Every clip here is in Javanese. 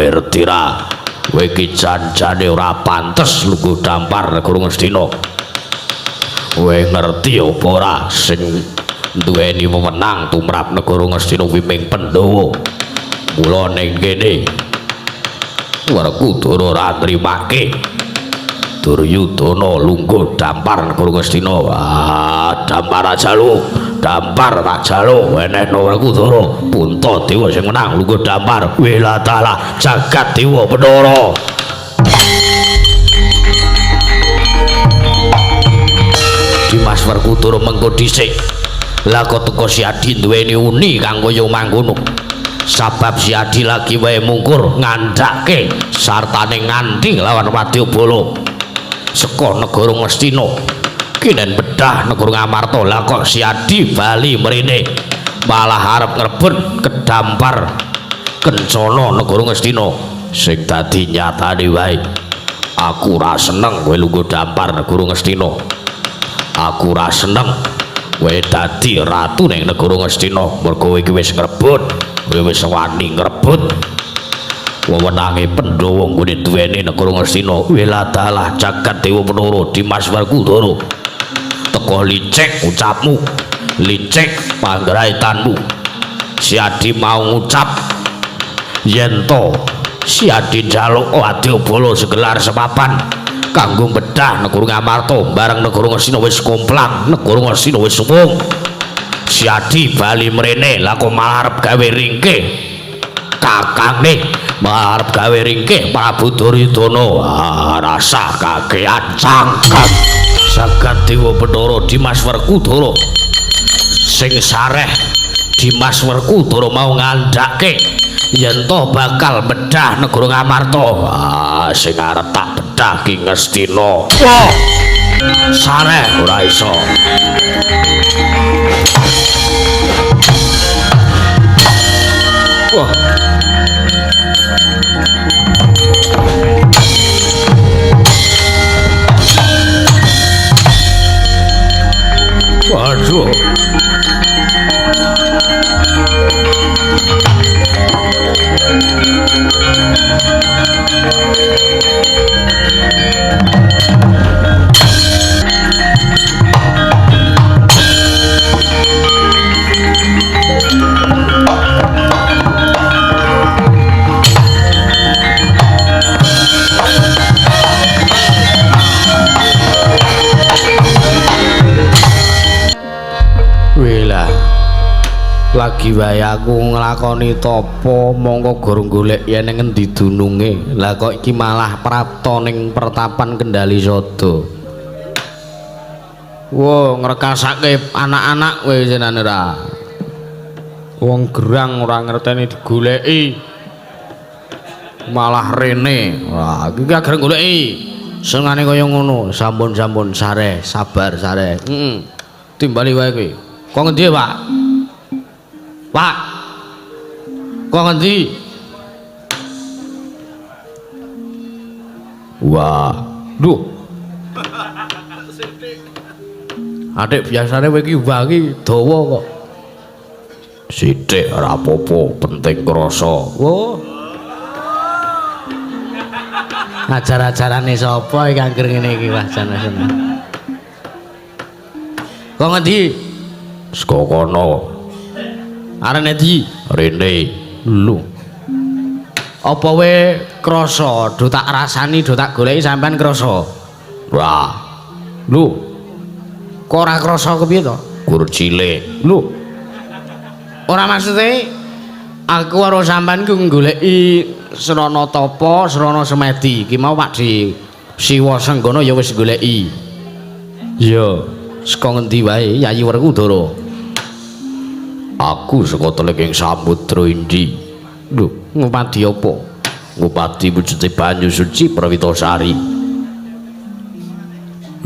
ngerti ra kowe iki jan-jane ora pantes lungguh dampar Negara Ngastina kowe ngerti apa ora sing duweni wewenang tumrap Negara Ngastina Wiming Pandhawa mula ning kene Werkudara ora nrimake Duryudana lungguh dampar Negara Ngastina dampar aja lu dampar tak jaluk enehno Werkudara Puntadewa sing menang lungguh dampar Wilatala jagat dewa Bathara Dimas Werkudara mengko dhisik lah kok teko Si Adi duweni uni kanggo yo mangkono sabab Si Adi lagi wae mungkur ngandhake sartane nganti lawan Wadyabala saka Negara Ngastina kinen bedah Negara Ngamarta lah kok Si Adi bali mrene malah arep ngrebut kedampar kencana Negara Ngastina sing dadi nyatane wae aku ora seneng kowe lungguh dampar Negara Ngastina aku ora seneng kowe dadi ratu ning Negara Ngastina mergo kowe iki wis ngrebut kowe wis wani ngrebut wewenange Pandhawa nggone duweni Negara Ngastina Wilatala jagat dewa Bathara Dimas Werkudara teko licik ucapmu licik panggraitanmu Si Adi mau ngucap yen to Si Adi njaluk Wadyabala segelar sepapan kanggo bedah Negara Ngamarta bareng Negara Ngastina wis komplang Negara Ngastina wis suwung Si Adi bali mrene lah kok malah arep gawe ringkih kakange malah arep gawe ringkih Prabu Duryudana rasa kakean cangkang jagat dewa Bathara Dimas Werkudara sing sareh Dimas Werkudara mau ngandhake yen to bakal bedah Negara Ngamarta sing arep tak bedah Ki Ngastina sareh ora iso wah waduh lagi wae aku nglakoni tapa mongko gor golek yen ning endi dununge lah kok iki malah prapta ning pertapan Kendali Sada wo ngrekasake anak-anak kowe jenenge ra wong gerang ora ngerteni digoleki malah rene wah iki gak goleki senengane kaya ngono sampun-sampun sare sabar sare timbali wae kowe kok ngendi Pak Pak, kok ngendi? Wah, duh. Adik biasane kowe iki wangi dawa kok. Sithik ora apa-apa, penting krasa. Oh. Ajar-ajarane sapa iki angger ngene iki wah jan-jan. Kok ngendi? Saka kono. Arene ndi? Rene. Lho. Apa we krasa do tak rasani do tak goleki sampean krasa? Wah. Lho. Kok ora krasa kepiye to? Gur cilik. Lho. Ora maksude aku karo sampean ku goleki Srana Tapa, Srana Semedi. Ki mau Pak Di Siwa Senggana ya wis goleki. Iya, saka ngendi wae Yayi Werkudara? Aku saka Teleging Samudra Indi. Lho, ngupadi apa? Ngupadi wujude banyu suci Prawitasari.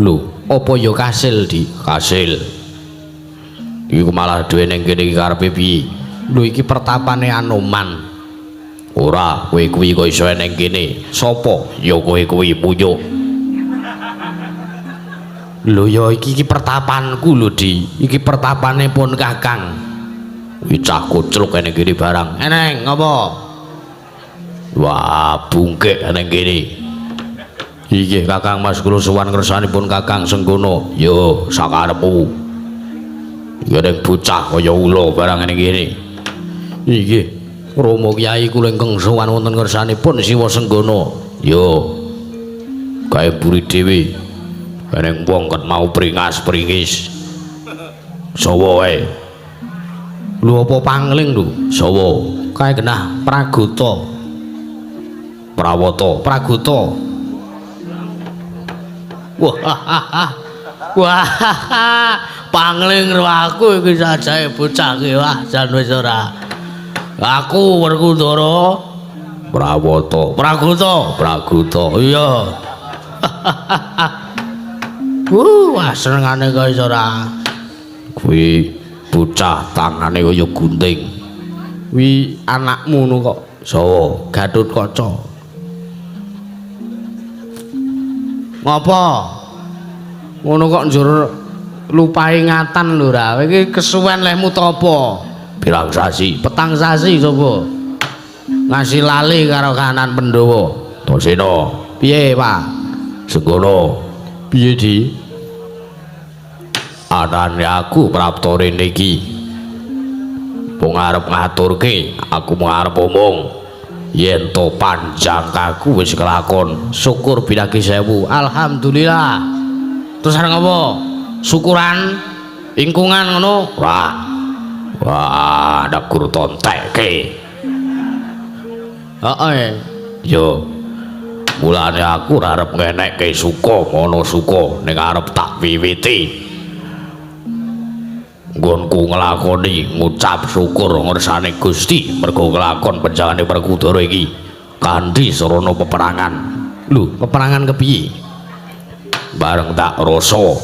Lho, apa ya kasil Di? Kasil. Iku malah duwe ning kene iki karepe piye? Lho iki pertapane Anoman. Ora, kowe kuwi kok iso ning kene. Sapa? Ya kowe kuwi Muyuk. Lho ya iki pertapanku lho Di. Iki pertapane pun Kakang. Wih cah kucluk kene gini barang. Eneng, ngapa? Wah, bungkek nang kene. Iki Kakang Mas kula sowan ngersanipun Kakang Senggono. Yo, sakarepmu. Iki bocah kaya ula barang ning kene. Iki Rama Kyai kula ingkang sowan wonten ngersanipun Siwa Senggono. Yo. Kae buri dhewe. Ning wong ket mau pringas-pringis. Sawa wae. Lho apa pangling lho? Sawa. Kae genah Pragota. Prawata, Pragota. Wah, pangling karo aku iki sajae bocah ki wah jan wis ora. Aku Werkudara Prawata, Pragota. Iya. Wah, senengane kaya iso ora. Kuwi bocah tangane kaya gunting. Kuwi anakmu ngono kok. Sawa, Gatotkaca. Ngapa? Ngono kok njur lupa ingatan lho ra. Iki kesuwen lehmu ta apa? Pirang sasi? Petang sasi sapa? Ngasih lali karo kanan Pandhawa. Dasena. Piye, Pak? Senggono. Piye, Di? Anane aku prapta rene iki. Wong arep ngaturke, aku mau arep omong. Yen to panjang kaku wis kelakon, syukur binagi 1000. Alhamdulillah. Terus arep ngopo? Syukuran ingkungan ngono. Wah, nek guru tontekke. Heeh. Yo. Mulane aku ora arep ngenekke suka, mono suka ning arep tak wiwiti. Nggonku nglakoni ngucap syukur ngersane Gusti mergo nglakon panjangane Werkudara iki kanthi sarana peperangan. Lho, peperangan kepiye? Bareng tak rasa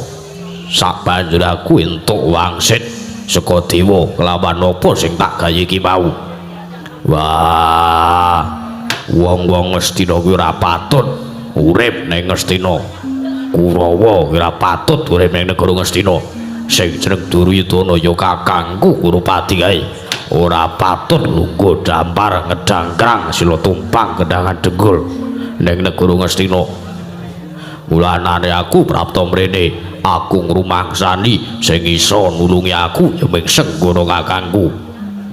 sak banjur aku entuk wangsit saka dewa kelawan apa sing tak gawe iki mau. Wah, wong-wong Ngastina kuwi ora patut urip ning Ngastina. Kurawa ora patut urip ning negara Ngastina. Sing jeneng Duryudana ya kakangku Kurupati kae ora patut lungguh dampar ngedangkrang sila tumpang kendangan denggul ning negara Ngastina. Mulanane aku prapta mrene aku ngrumangsani sing iso nulungi aku ya mung Senggono kakangku.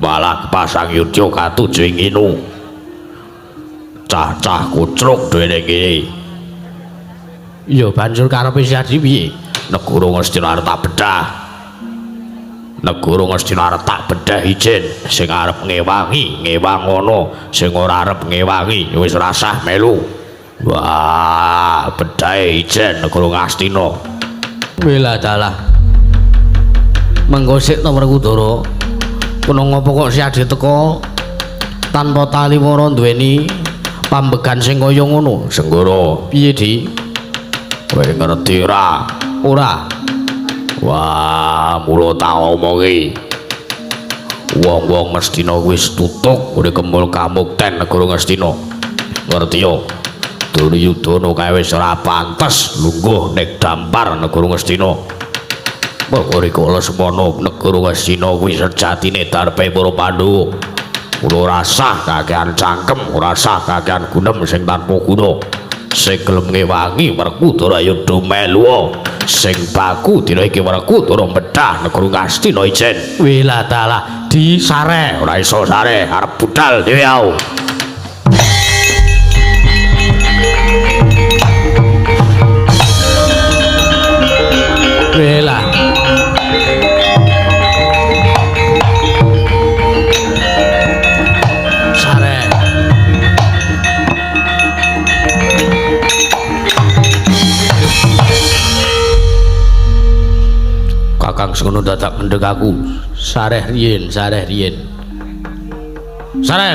Malah pasang yudha katuju nginu. Cah-cah kucruk dene iki. Ya banjur karepe sadi piye? Negara Ngastina arep tak bedah. Negara Ngastina arep tak bedah ijen. Sing arep ngewangi, ngewang ngono. Sing ora arep ngewangi wis ora sah melu. Wah, bedahe ijen negara Ngastina. Wela dalah. Mengko sik to Werkudara. Kono ngopo kok si Adi teko tanpa taliwara duweni pambegan sing kaya ngono? Senggono. Piye, Di? Kowe ngerti ora? Wah, mula tak omongi. Wong-wong Ngastina wis tutuk ora kemul kamukten negara Ngastina. Ngerti yo? Duryudana kae wis ora pantes lungguh nek dampar negara Ngastina. Pokoke kala semono negara Ngastina kuwi sejatine darepe para Pandhawa. Ora sah kakehan cangkem, ora sah kakehan gunem sing tanpa guna. Sing gelem ngewangi Werkudara ya do melu. Sing baku dina iki Werkudara bedah negara Ngastina ijen. Wela dalah disare, ora iso sare, arep budal dhewe au. Wela. Sare. Kakang Senggono dadak mendhek aku. Sareh riyen. Sareh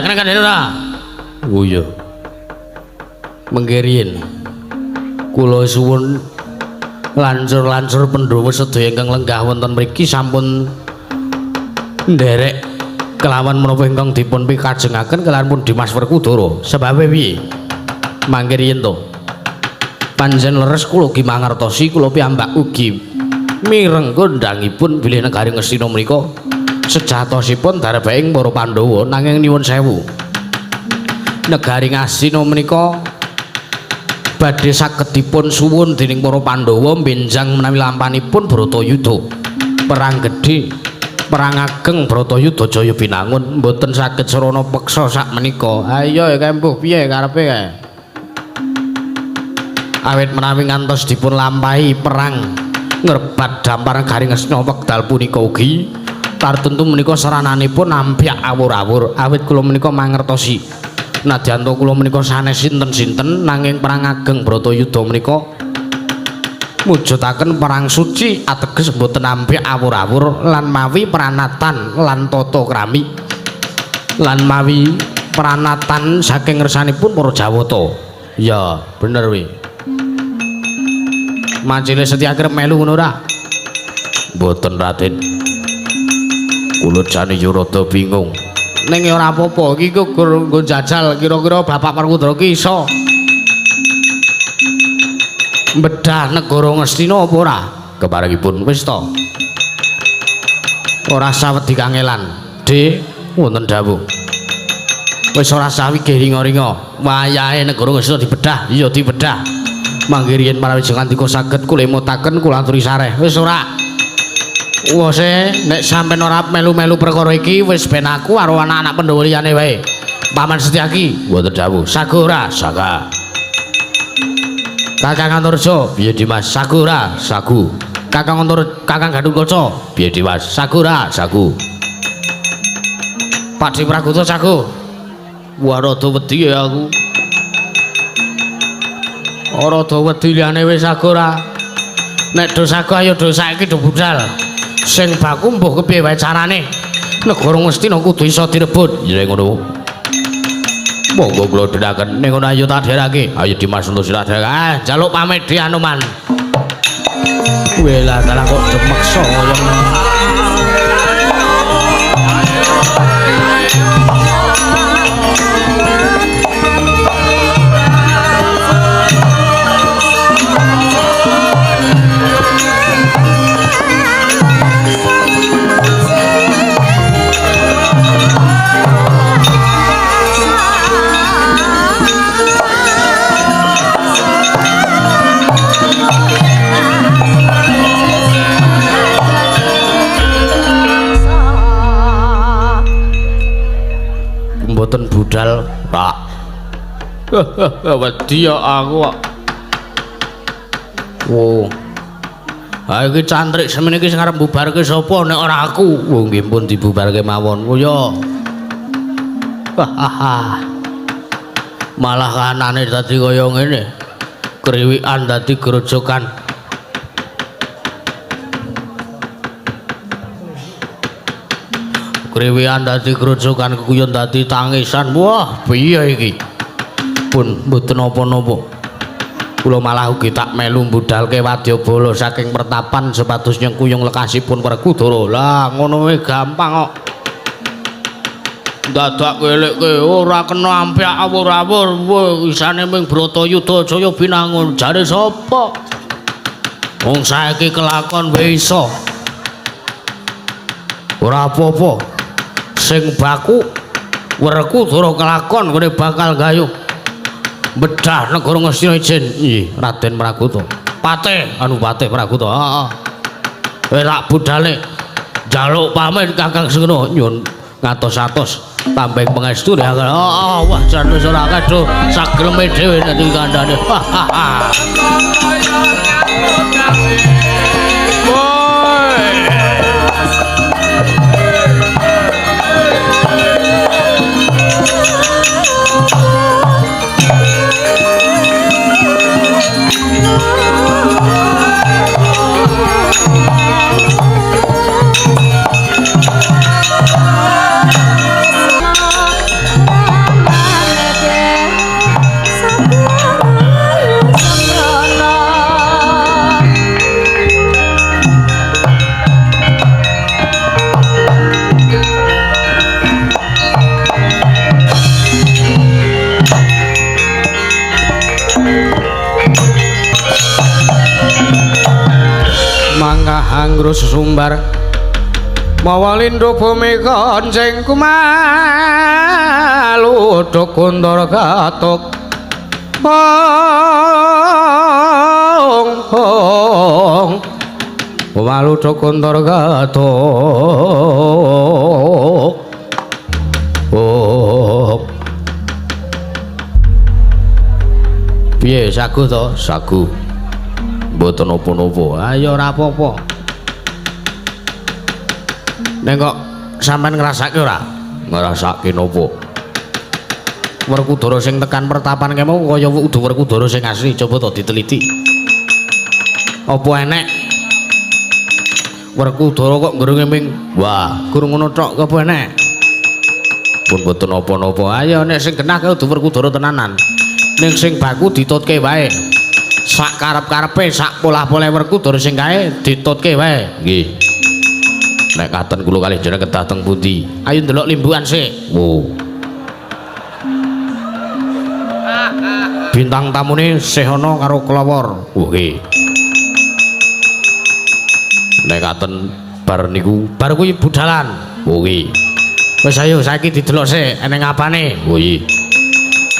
kena kan ora? Oh iya. Mengke riyen. Kula suwun lancur-lancur Pandhawa sedaya ingkang lenggah wonten mriki sampun nderek kelawan menapa ingkang dipun pikajengaken kelawan pun Dimas Werkudara. Sebabe piye? Mangke riyen to. Panjen leres kula ugi mangertosi kula piyambak ugi mireng kondhangipun bilih negari Ngastina menika sejatosipun darebaing para Pandhawa nanging nyuwun sewu. negari Ngastina menika badhe saged dipun suwun dening para Pandhawa benjang menawi lampanipun Bratayuda perang gedhe perang ageng Bratayuda Jaya Binangun mboten saged sarana peksa sak menika. Ayo kempuh piye karepe kae? Awit menawi ngantos dipun lampahi perang ngrebat dampar negari Ngastina wekdal punika ugi tartentu menika sarananipun nampyak awur-awur awit kula menika mangertosi nadyan to kula menika sanes sinten-sinten nanging perang ageng Bratayuda menika mujudaken perang suci ateges mboten nampyak awur-awur lan mawi pranatan lan tata krami lan mawi pranatan saking ngersanipun para Jawata. Ya bener wi Mancile Setya kerep melu ngono ora? Mboten Raden. Kula jane yo rada bingung. Ning ora apa-apa, iki kok nggo jajal kira-kira Bapak Werkudara ki iso bedah negara Ngastina apa ora? Keparengipun wis to. Ora sawedi kangelan. Dik, wonten dawuh. Wis ora sawi ringa-ringa. Wayahe negara Ngastina dibedah, iya dibedah. Mangke riyen parawijeng andika saged kula mutaken kula aturi sareh. Wis ora. Wes nek sampean ora melu-melu perkara iki wis ben aku karo anak-anak Pandhawa liyane wae. Paman Setyaki, mboten dawuh. Sagu ora? Saga. Kakang Antarja, piye Dimas? Sagu ora? Sagu. Kakang Gatotkaca, piye Dimas? Sagu ora? Sagu. Pakdhe Praguta sagu. Wah rada wedi aku. Ora do wedi liyane wis sagu ora. Nek do sagu ayo do saiki do budal. Sing baku mbuh kepiye wae carane. Negara Ngastina kudu iso direbut. Ya ngono. Monggo kula dhedaken ning ngono ayo tak dherake. Ayo Dimas untuk sira dherake. Ah, njaluk pamit di Anoman. Kuwi lah dalah kok demeksa kaya ngono. Mboten budal, Pak. Wedi ya aku kok. Oh. Ha iki cantrik semene iki sing arep bubarke sapa nek ora aku? Oh nggih pun dibubarke mawon. Oh ya. Malah kanane dadi kaya ngene. Kriwikan dadi grojokan. Kriwikan dadi grojokan, kekuyon dadi tangisan. Wah, piye iki? Pun mboten napa-napa. Kula malah ugi tak melu mbudalke wadyabala saking pertapan supados nyengkuyung lekasipun Werkudara. Lah ngono wae gampang kok. Dadak eleke ora kena ampyak awur-awur. Wah, isane ming Bratayuda Jaya Binangun. Jare sapa? Wong saiki kelakon wae iso. Ora apa-apa. Sing baku Werkudara kelakon kene bakal gayuh bedah negara Ngastina ijen. Nggih, Raden Praguta. Patih Praguta. Heeh. Rak budale njaluk pamit Kakang Sengkena nyun ngatos-atos tambeng pangestu ya. Wah jan wis ora kadho sagreme dhewe dadi kandhane. Anggrus sumbar Mawalindo bumi kancing kumalu Dukundor katuk hong Malu Dukundor katuk piye sagu to sagu mboten napa-napa ayo ora apa-apa nek kok sampean ngrasake ora ngrasake napa Werkudara sing tekan pertapan kemo kaya udu Werkudara sing asli coba to diteliti apa enek Werkudara kok ngrunge ming wah gurung ngono tok apa enek pun mboten napa-napa ayo nek sing genah kudu Werkudara tenanan ning sing baku ditutke wae sak karep-karepe sak polah-polah Werkudara sing kae ditutke wae nggih nek katen kula kalih jenengan kedah teng pundi ayo ndelok limbuhan sik bintang tamune Sehana karo Klawor nggih nek katen bar niku bar kuwi budhalan nggih wis ayo saiki didelok sik eneng apane nggih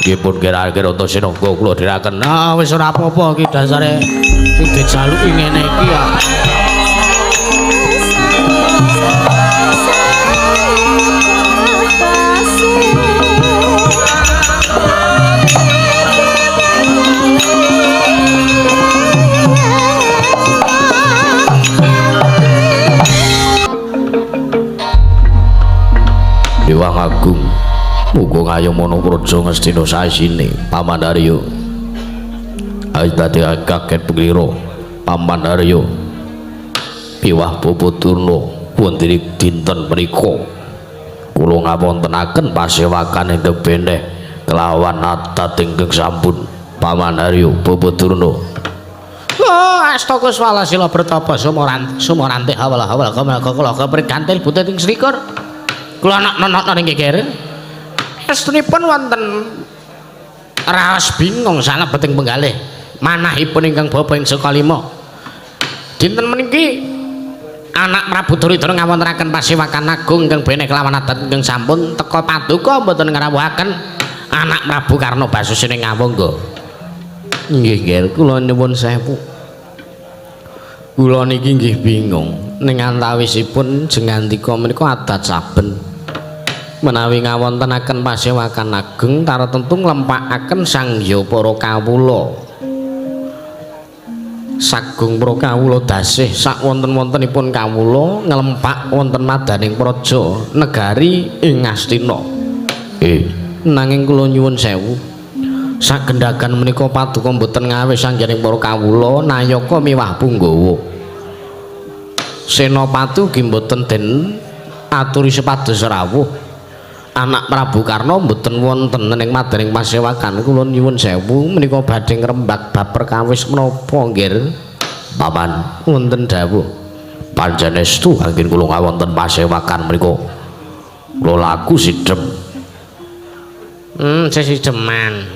nggih pun kira-kira Antasena kula dherekaken wis ora apa-apa iki dasare sing dijaluki ngene iki ya Dewa Agung muga ngayom ana praja Ngastina saisine Pamandarya ayo dadi kaget penglira Pamandarya piwah Babaturna wonten dinten menika kula ngawontenaken pasewakan ingkang beneh kelawan adat ingkang sampun Pamandarya Babaturna astaka swala sila bertapa sumarante hawala kula keprikantil butet ing srikur kula anak-anak ning geger estunipun wonten raos bingung salebeting penggalih manahipun ingkang bapa ing Sukalima dinten meniki anak Prabu Duryudana ngawontenaken pasewakan agung ingkang beneh kelawan adat ingkang sampun teka paduka mboten ngrawuhaken anak Prabu Karna Basusina ngawangga nggih nggih kula nyuwun sewu kula niki nggih bingung ning antawisipun jengandika menika adat saben menawi ngawontenaken pasewakan ageng tara tentu nglempakaken sangya para kawula sagung para kawula dasih sak wonten-wontenipun kawula nglempak wonten madaning praja negari ing Ngastina nanging kula nyuwun sewu sak gendhagan menika paduka mboten ngawis sangjaning para kawula Nayaka miwah Punggawa Senopati ugi mboten den aturi sepados rawuh anak Prabu Karna mboten wonten ing madaning pasewakan kula nyuwun sewu menika badhe ngrembak bab perkawis menapa nggih Paman wonten dawuh panjenengan anggen kula ngawonten pasewakan menika kula laku sidhem sesideman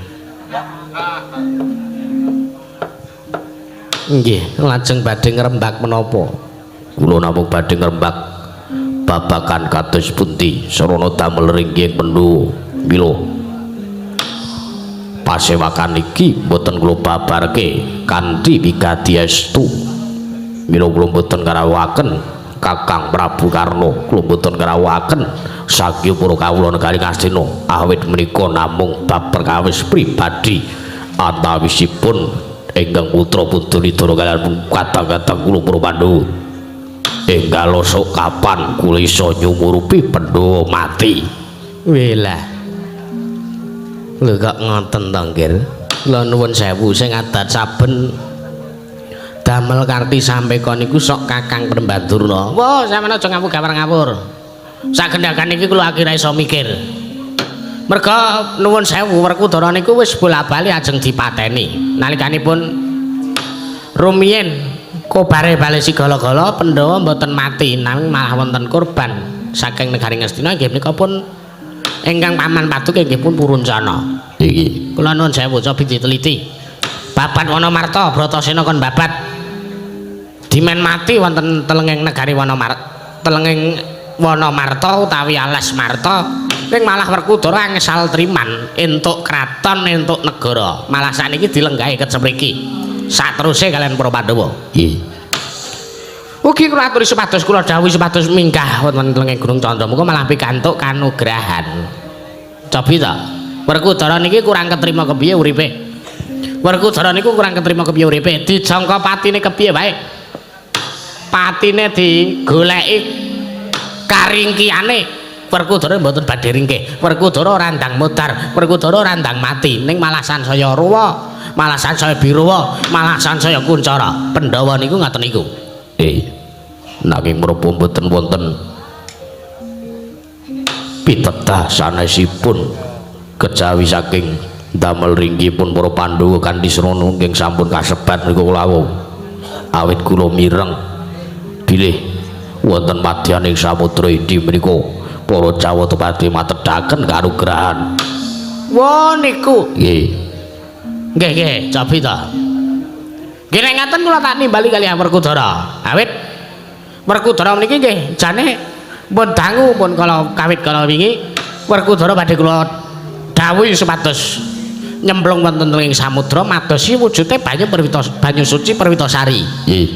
nggih lajeng badhe ngrembak menapa kula namung badhe ngrembak babakan kados pundi sarana damel ringgih pendu mila pasewakan iki mboten kula babarke kanthi wigati estu mila kula mboten ngrawuhaken Kakang Prabu Karna kula mboten ngrawuhaken saking para kawula negari Ngastina awit menika namung bab perkawis pribadi antawisipun ingkang putra putri Dara kaliyan kadang-kadang kula para Pandhawa enggal sok kapan kula iso nyumurupi Pandhawa mati welah lho kok ngoten to nggih kula nuwun sewu sing adat saben damel karti sampeka niku sok Kakang Prembadurna wah sampeyan aja ngawur-ngawur sak gendhakan iki kula akhire iso mikir merga nuwun sewu Werkudara niku wis bola-bali ajeng dipateni nalikanipun rumiyin kobare bali sigala-gala Pandhawa mboten mati nanging malah wonten korban saking negari Ngastina nggih menika pun ingkang Paman Paduka nggih pun Puruncana iki kula nuwun sewu cobi diteliti babat Wanamarta Bratasena kon babat dimen mati wonten telenging negari Wanamarta telenging wana marta utawi alas marta ning malah Werkudara angsal triman entuk kraton entuk negara malah sakniki dilenggahi kecepriki sateruse kalian para Pandhawa. Nggih. Ugi kula aturi supados kula dhawuhi supados minggah wonten tenging Gunung Candra muga malah pikantuk kanugrahan. Cobi to. Werkudara niki kurang ketrima kepiye uripe? Werkudara niku kurang ketrima kepiye uripe? Dijangka patine kepiye wae? Patine digoleki karingkiyane. Werkudara mboten badhe ringkih. Werkudara randang mudar, Werkudara randang mati. Ning malah sansaya ruwa, malah sansaya biruwa, malah sansaya kuncara. Pandhawa niku ngaten niku. Nanging menapa mboten wonten pitedah sanesipun kejawi saking damel ringgipun para Pandhawa kanthi srana nggih sampun kasebat niku kula awit kula mireng bilih wonten madyaning samudra Indi menika para Jawata badhe matedaken kanugrahan. Wah niku. Nggih. Nggih, cobi to. Nggih nek ngaten kula tak nimbali kalih Werkudara. Awit Werkudara niki nggih jane pun dangu pun kala kawit kala wingi Werkudara badhe kula dawuhi supados nyemplung wonten ing samudra madosi wujude banyu suci Perwitasari. Nggih.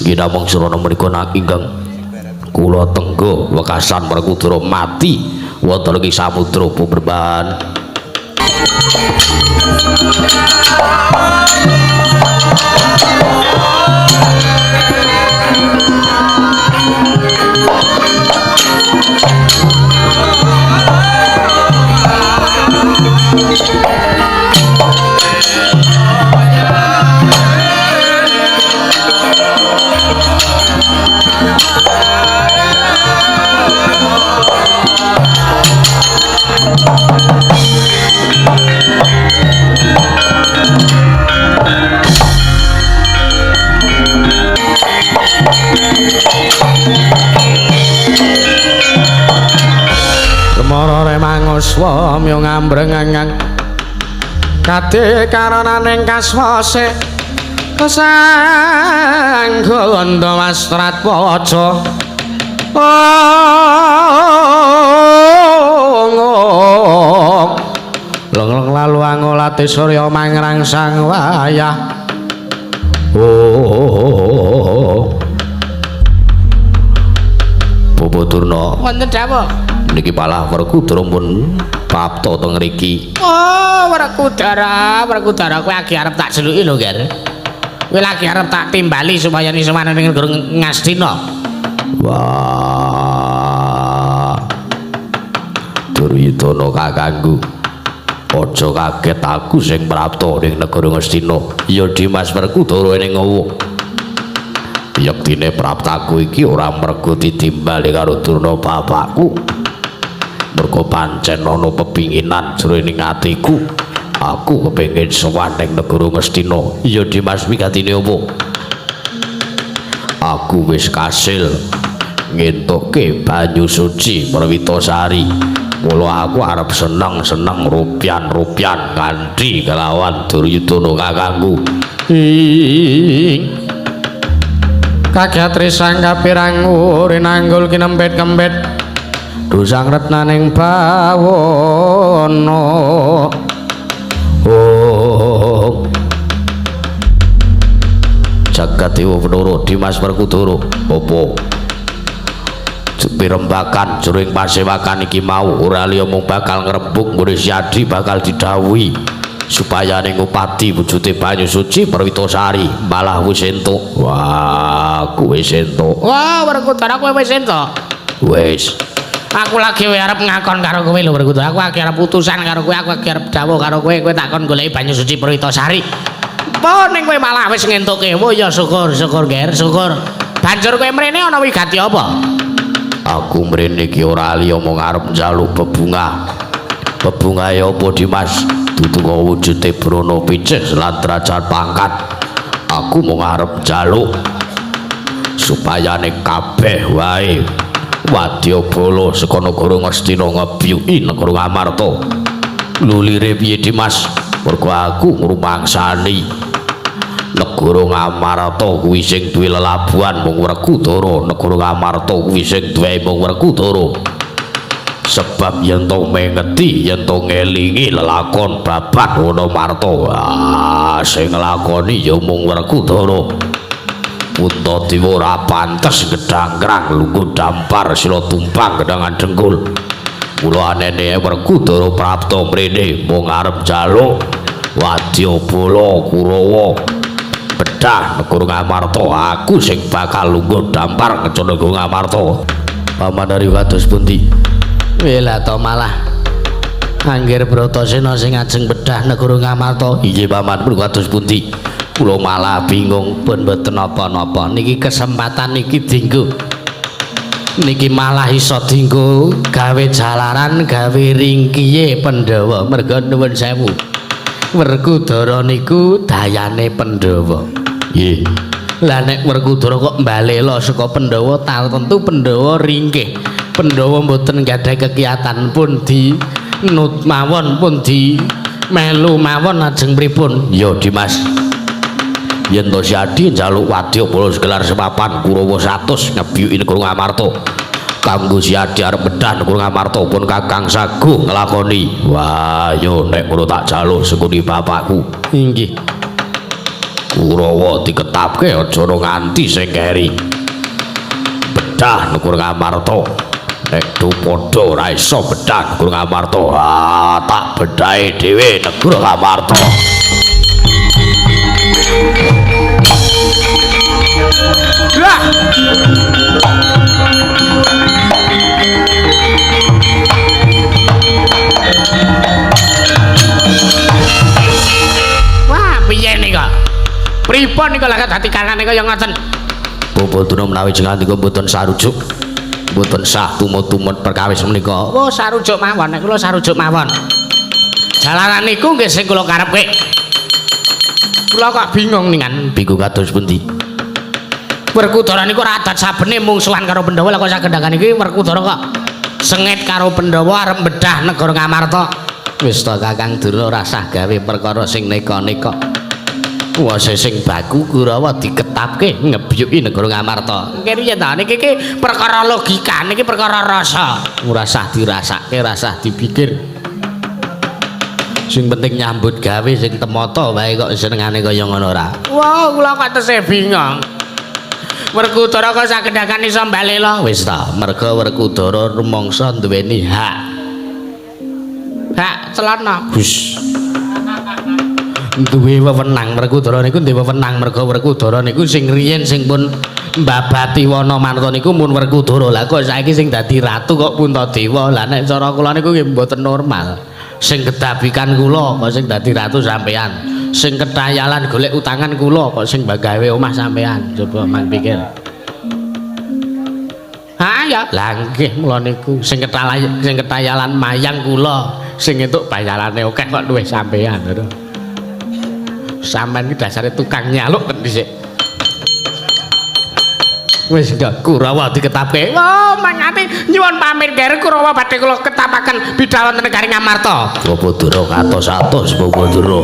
Nggih namung srana menika ingkang kula tenggo wekasan Werkudara mati wonten ing samudra beberban. Marare manguswa myo ngambreng-angang kadhe karananing kaswase kesangga gandha wastrat waja leng lalu angolate surya mangrangsang wayah Babaturna wonten dawuh niki palah Werkudara pun papta teng mriki. Oh, Werkudara kowe lagi arep tak jeluki lho, Ger. Kowe lagi arep tak timbali supaya nismane ning negara Ngastina. Wah. Duryudana kakangku. Aja kaget aku sing prapta ning negara Ngastina. Ya Dimas Werkudara ning ngowo. Yektine praptaku iki ora mergo ditimbali karo Durna bapakku. Mergo pancen ana pepinginan jroning atiku aku kepengin sowan ning negara Ngastina. Ya Dimas wigatine apa? Aku wis kasil ngentukke banyu suci Perwitasari. Mula aku arep seneng-seneng rupyan-rupyan kanthi kelawan Duryudana kakangku. Kagiat risang kapirang urinanggul kinempet-kempet dusang retnaning bawana. Jagat Dewa Bathara Dimas Werkudara apa pirembakan jroning pasewakan iki mau ora liya mung bakal ngrembug nggone Siadi bakal didhawuhi supaya ning upati wujude banyu suci Perwitasari malah wis entuk. Wah, kowe wis entuk. Wah, Werkudara kowe wis entuk. Wis. Aku lagi arep ngakon karo kowe lho Werkudara. Aku lagi arep putusan karo kowe, aku lagi arep dawuh karo kowe, kowe takon goleki banyu suci Perwitasari. Apa ning kowe malah wis ngentuke? Oh ya syukur, Ger, syukur. Banjur kowe mrene ana wigati apa? Aku mrene iki ora liya mung arep njaluk bebungah. Bebungahe apa Dimas? Dudu wujude brana picis lan derajat pangkat. Aku mung arep njaluk supaya ning kabeh wae wadyabala saka negara Ngastina ngebyuki negara Amarta. Lulire piye Dimas? Mergo aku ngrumangsani negara Ngamarta kuwi sing duwe lelabuhan mung Werkudara negara Ngamarta kuwi sing duwe mung Werkudara sebab yen to mengeti yen to ngelingi lelakon babat Wonomarta sing nglakoni ya mung Werkudara Puntadewa ora pantes gedangkrang lungguh dampar sila tumpang gedangan dengkul kula anene Werkudara prapta mrene mung arep njaluk Wadyabala Kurawa bedah negara Ngamarta aku sing bakal lungguh dampar ngecana negara Ngamarta paman dari kados pundi wela to malah Angger Bratasena sing ajeng bedah negara Ngamarta inggih paman kula kados pundi kula malah bingung pun mboten napa-napa niki kesempatan niki dienggo niki malah iso dienggo gawe jalaran gawe ringkiye Pandhawa merga nuwun sewu Werkudara niku dayane Pandhawa nggih lah nek Werkudara kok mbalela saka Pandhawa tentu Pandhawa ringkih Pandhawa mboten gadhah kegiatan pun di nut mawon pun di melu mawon ajeng pripun ya Dimas yen to Siadi njaluk Wadyabala segelar sepapan Kurawa 100 ngebyuki negara Ngamarta kanggo Siadi arep bedah negara Ngamarta pun Kakang Saguh nglakoni wah yo nek ngono tak jaluk sekuni bapakku inggih Kurawa diketapke aja nganti sing keri bedah negara Ngamarta nek padha ora iso bedah negara Ngamarta tak bedahi dhewe negara Ngamarta lah wah piye nika pripun nika lagi dadi kangane kaya ngoten Bapadura menawi jenengan niku mboten sarujuk mboten sah tumut-tumut perkawis menika oh sarujuk mawon nek kula sarujuk mawon jalaran niku nggih sing kula karepke kula kok bingung ningan bingung kados pundi Werkudara niku ora adat sabene mungsuhan karo Pandhawa lha kok sagendangan iki Werkudara kok sengit karo Pandhawa arep bedah negara Ngamarta wis to Kakang Dura ora sah gawe perkara sing neka-neka kuwasa sing baku Kurawa diketapke ngebyuki negara Ngamarta kene ta niki perkara logika niki perkara rasa ora sah dirasake ora sah dipikir sing penting nyambut gawe sing temata wae kok senengane kaya ngono ora wah kula kok tesih bingung Werkudara kok sagendakan iso mbalela wis ta merga Werkudara rumangsa duweni hak celana Gus duwe wewenang Werkudara niku duwe wewenang merga Werkudara niku sing riyen sing pun mbabati Wonomarta niku mun Werkudara lah kok saiki sing dadi ratu kok Puntadewa lah nek cara kula niku nggih mboten normal sing kedabikan kula kok sing dadi ratu sampean sing ketayalan golek utangan kula kok sing gawe omah sampean coba man pikir ya lah nggih mula niku sing ketayalan mayang kula sing entuk bayarane akeh kok luwih sampean lho sampean iki dasare tukang nyaluk kan dhisik wis ndak Kurawa diketapke oh mangate nyuwun pamit kere Kurawa badhe kula ketapaken bidhal wonten negari Ngamarta Bapadura katos-atos Bapadura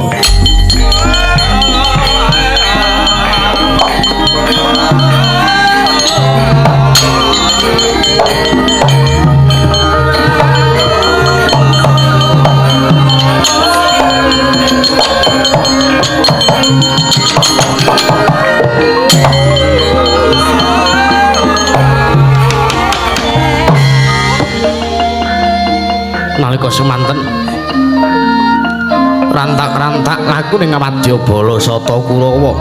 nalika semanten rantak-rantak laku ning Wadyabala Sata Kurawa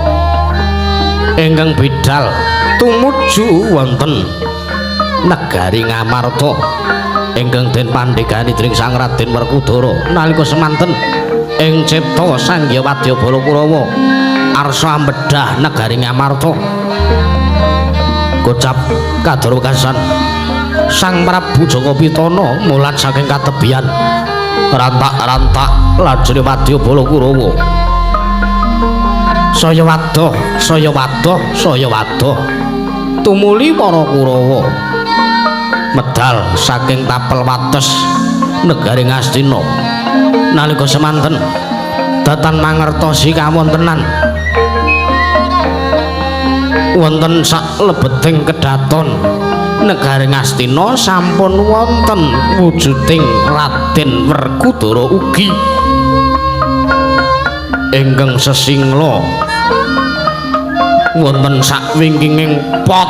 ingkang bidhal tumuju wonten negari Ngamarta ingkang den pandhegani dening Sang Raden Werkudara nalika semanten ing cipta Sang Hyang Wadyabala Kurawa arsa mbedah negari Ngamarta kocap kadharwekasan Sang Prabu Jaka Pitana mulat saking katebian rantak-rantak lajeng Wadyabala Kurawa saya wadoh tumuli para Kurawa medal saking tapel wates negari Ngastina nalika semanten datan mangertosi kawontenan wonten saklebeting kedaton negari Ngastina sampun wonten wujuding Raden Werkudara ugi ingkang sesingla wonten sakwingkinging pot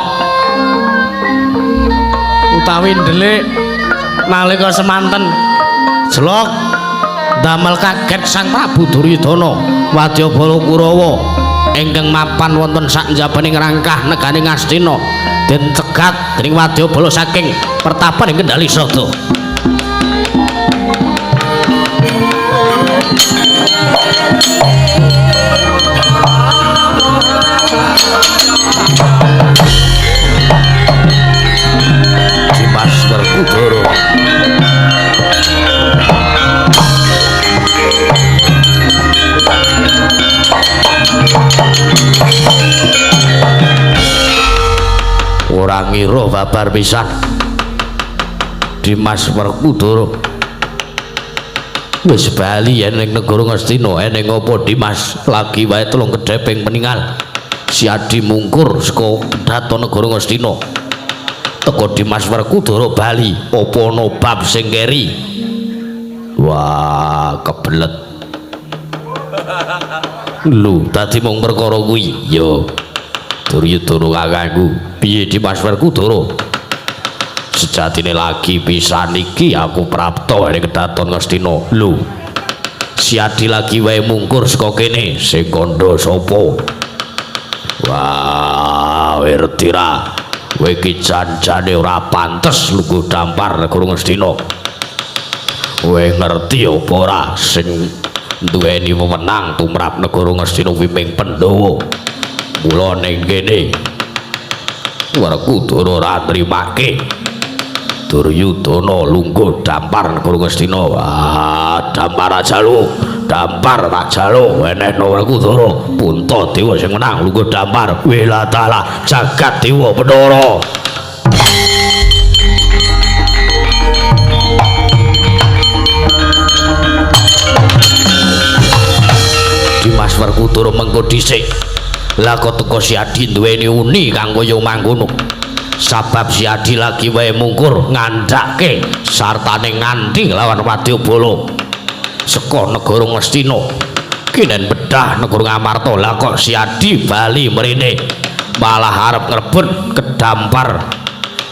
utawi ndelik nalika semanten jelok damel kaget Sang Prabu Duryudana Wadyabala Kurawa ingkang mapan wonten sak njabaning rangkah negari Ngastina den cegat dening Wadyabala saking pertapan ing Kendali Sada. Dimas Werkudara ora ngira babar pisan Dimas Werkudara wis bali yen ning negara Ngastina eneng apa Dimas lagi wae telung kedheping meninggal si Adi mungkur saka Dato negara Ngastina teko Dimas Werkudara bali apa ana bab sing keri wah kebelet lu tadi mung perkara kuwi ya Duryudana kakangku piye Dimas Werkudara sejatine lagi pisan iki aku prapta ing kedaton Ngastina lho si Adi lagi wae mungkur saka kene sing kandha sapa wah wertira kowe iki jan-jane ora pantes lungguh dampar negara Ngastina kowe ngerti apa ora sing duweni wewenang tumrap negara Ngastina Wiming Pandhawa mula ning kene Werkudara ora nrimake Duryudana lungguh dampar negara Ngastina wah dampar aja lu dampar tak jalo enehno Werkudara Puntadewa sing menang lungguh dampar Wilatala jagat dewa Bathara Dimas Werkudara mengko dhisik lah kok teko si Adi duweni uni kanggo yo mangkono sabab si Adi lagi wae mungkur ngandhake sartane nganti lawan Wadyabala saka negara Ngastina kinen bedah negara Ngamarta lah kok si Adi bali mrene malah arep ngrebut kedampar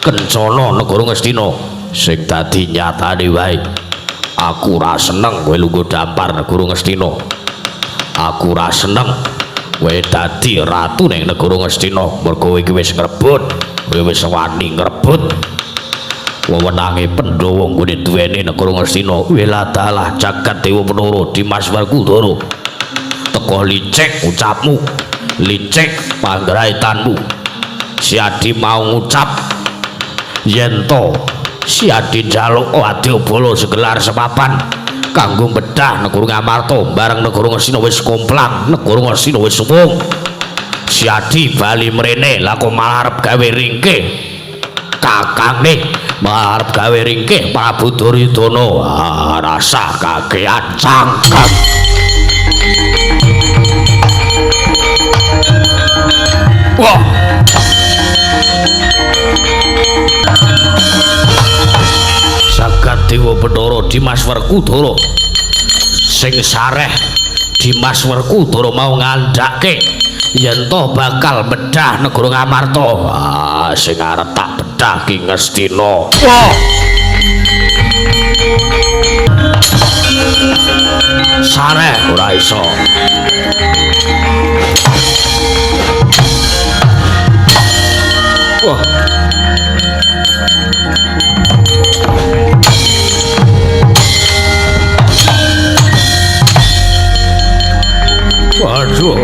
kencana negara Ngastina sing dadi nyatane wae aku ora seneng kowe lungguh dampar negara Ngastina aku ora seneng kowe dadi ratu ning negara Ngastina mergo kowe iki wis ngrebut kowe wis wani ngrebut wewenange Pandhawa nggone duweni negara Ngastina Wilatala jagat dewa Bathara Dimas Werkudara teko licik ucapmu licik panggraitanmu si Adi mau ngucap yen to si Adi njaluk Wadyabala segelar sepapan kanggo bedah negara Ngamarta bareng negara Ngastina wis komplang negara Ngastina wis suwung si Adi bali mrene lah kok malah arep gawe ringkih kakange malah arep gawe ringkih Prabu Duryudana rasa kakean cangkem wah jagat dewa Bathara Dimas Werkudara sing sareh Dimas Werkudara mau ngandhake yen to bakal bedah negara Ngamarta sing arep tak bedah ki Ngastina wah sareh ora iso wah waduh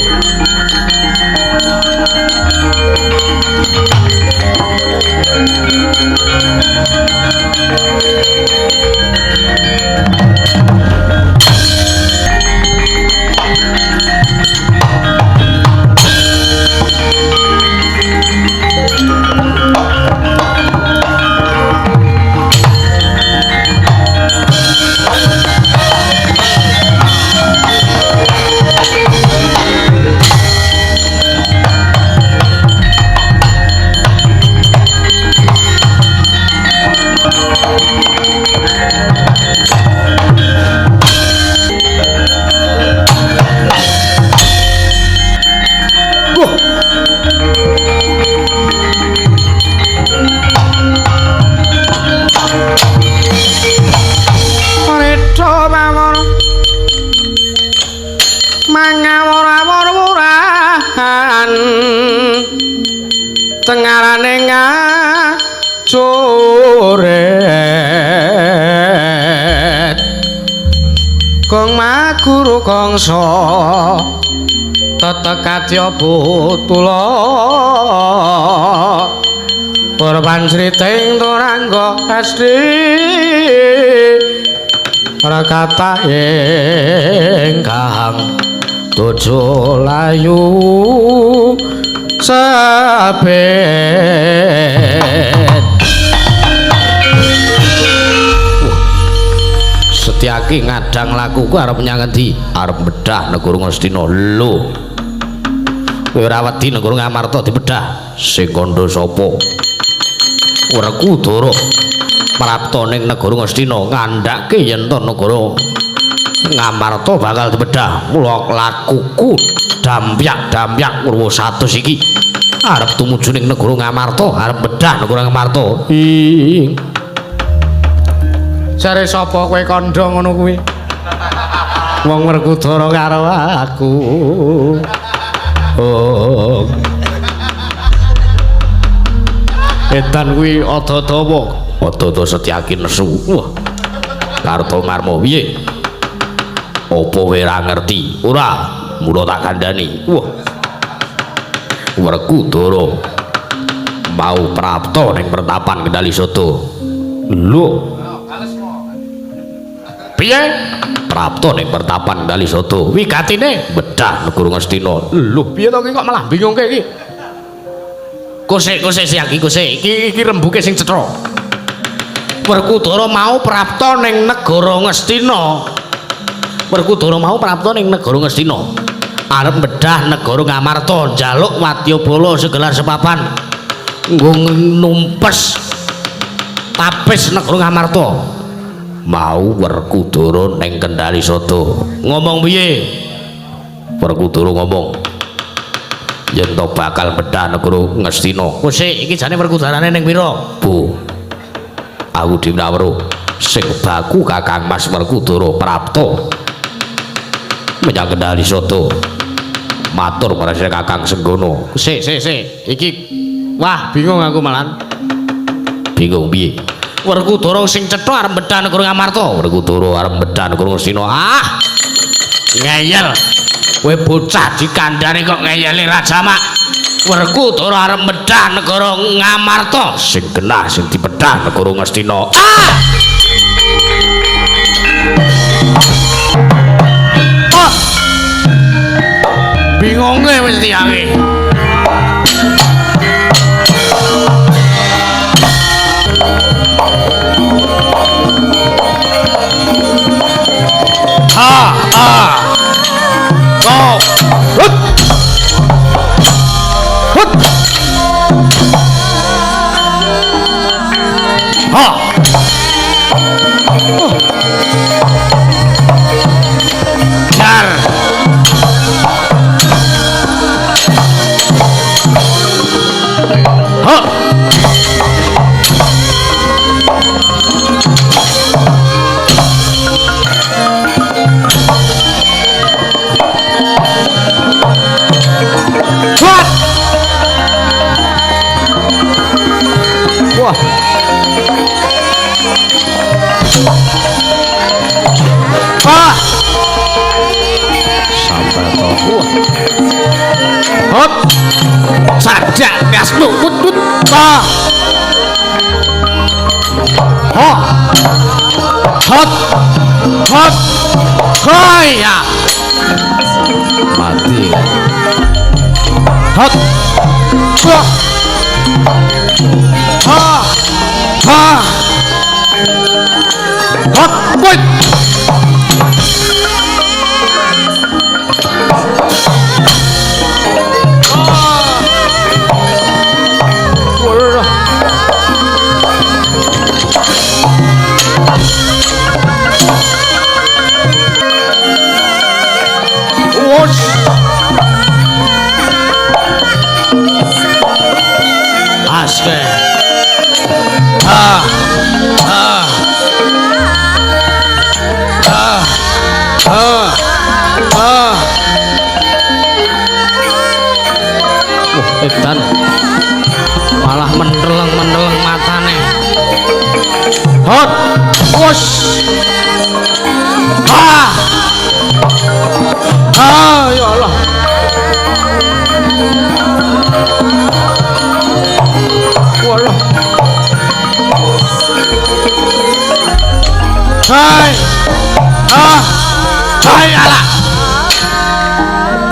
mangawur-awur-wuran tengarane ngacoret kong maguru kongso tetekatya butula Purban sriting turangga asri rakata ingkang tuju layu sabet Setyaki ngadang lakuku arep menyang endi arep bedah negara Ngastina lho kowe ora wedi negara Ngamarta dibedah sing kandha sapa Werkudara prapta ning negara Ngastina ngandhake yen to negara Ngamarta bakal dibedah mula lakuku dampyak Purwa 100 iki arep tumuju ning negara Ngamarta arep bedah negara Ngamarta ing jare sapa kowe kandha ngono kuwi wong Werkudara karo aku oh edan kuwi Adadawa Adada Setyaki nesu wah Karta Marma piye apa kowe ora ngerti ora mula tak kandhani wah Werkudara mau prapta ning pertapan Kendali Sada lho piye prapta ning pertapan Kendali Sada wigatine bedah negara Ngastina lho piye to kok malah bingungke iki Kosek Setyaki kosek iki rembuke sing cetha Werkudara mau prapta ning negara Ngastina Werkudara mau prapta ning negara Ngastina arep bedah negara Ngamarta njaluk wadyabala segelar sepapan nggo numpes tapis negara Ngamarta mau Werkudara ning Kendali Sada ngomong piye Werkudara ngomong yen to bakal bedah negara Ngastina. Kosek iki jane Werkudarane ning pira? Bu. Aku diwrawruh sing baku Kakang Mas Werkudara prapta menyang Kendali Sada. Matur marang Kakang Senggono. Sik. Iki wah bingung aku malan. Bingung piye? Werkudara sing cetha arep bedah negara Ngamarta. Werkudara arep bedah negara Ngastina. Ah. Ngeyel. Kowe bocah dikandhani kok ngeyeli Raja Mak. Werkudara arep bedah negara Ngamarta sing genah sing dibedah negara Ngastina. Ah! Oh! Bingunge wis tiyange. Oh, hut, hut, ha, dar, ha. Wah. Ah. Sampai to. Hop. Sajak gas nut. Ah. Ha. Hot. Kaya. Mati. Hot. Wah. Ha. Hot, wait. Aske. Hai. Ah. Hai alah.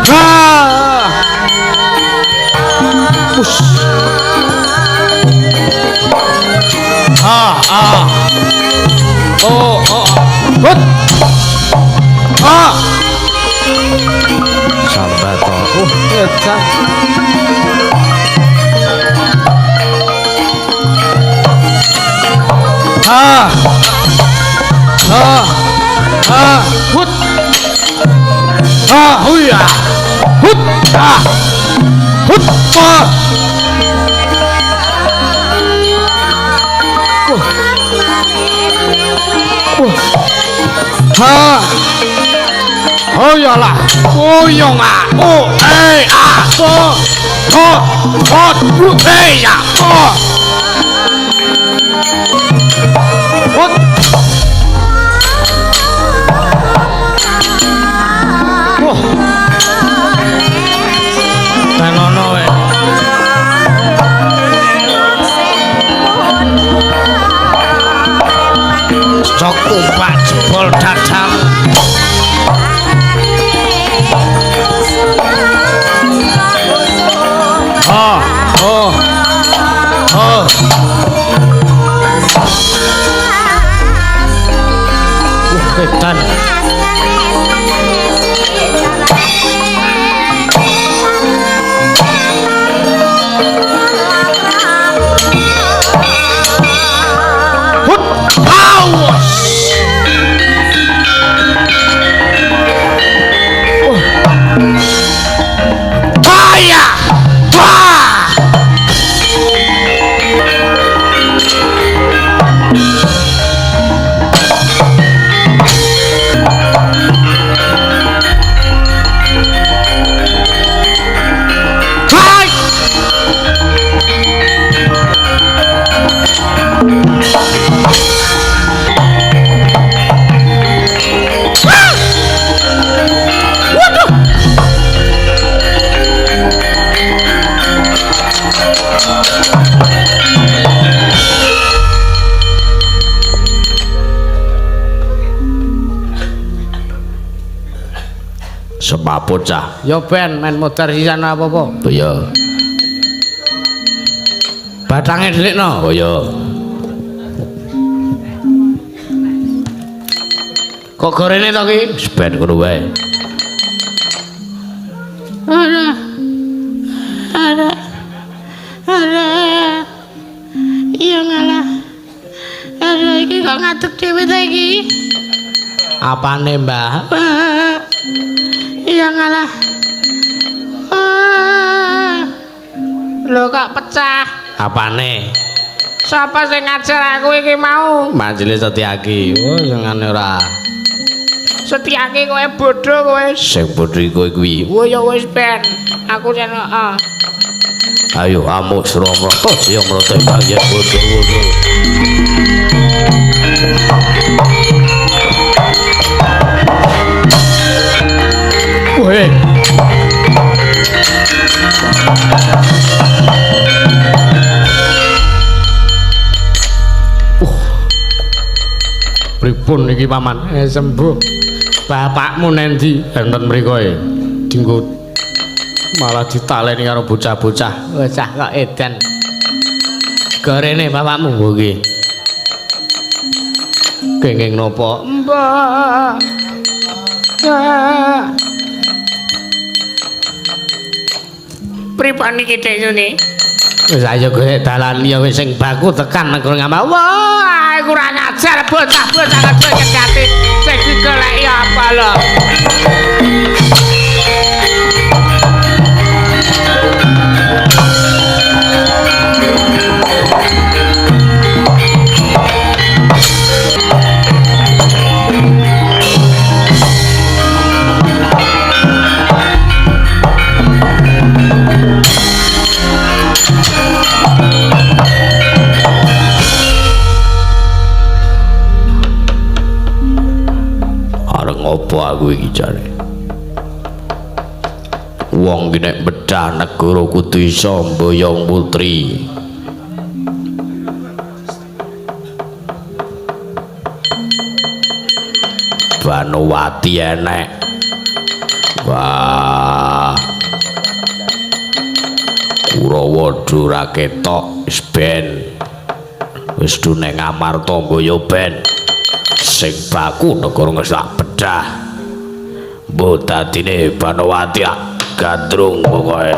Ah. Us. Ah. Oh. Hut. Ah. Sampai toh. Edan. Ah. Hut. Huya. Hut. Hut. Oh iyalah. Oh iya nggak. Oh ya. Hut. Tenono we. Cok umpak jebol dadam. Edan. Hut. Awas. Bahaya. Sebab bocah. Ya ben main motor sisan apa-apa. Ya. Batange delikno. Oh ya. Kok gorene to ki? Ben ngono wae. Ada. Iya ngalah. Ada iki kok ngadeg dhewe ta iki? Apane, Mbah? Iya ngalah. Lho kok pecah. Apane? Sapa sing ngajar aku iki mau? Majelis Setyaki. Oh, sengane ora. Setyaki kowe bodho kowe. Sing bodho iku kuwi. Oh ya wis ben. Aku jan Ayo amuk sromrata sing mrata bagian bodho-bodho. Weh. Pripun iki paman? Sembuh. Bapakmu nendi? Enten mriko e. Dinggo malah ditaleni karo bocah-bocah. bocah kok edan. Gorene bapakmu nggih. Kenging napa? Mbah. Pripun iki Desune? Wis ayo golek dalan liya wis sing baku tekan negara Ngamal. Wah, kurang ajar bocah-bocah kok kejati. Sing digoleki apa lho? Apa aku iki jare? Wong ki nek bedah negara kudu iso mboyong putri. Banowati enek. Wah. Kurawa ora ketok wis ben. Wis dune Ngamarta Gaya ben. Sing baku negara ngesak bedah. Mbok dadine Banowati gandrung pokoke.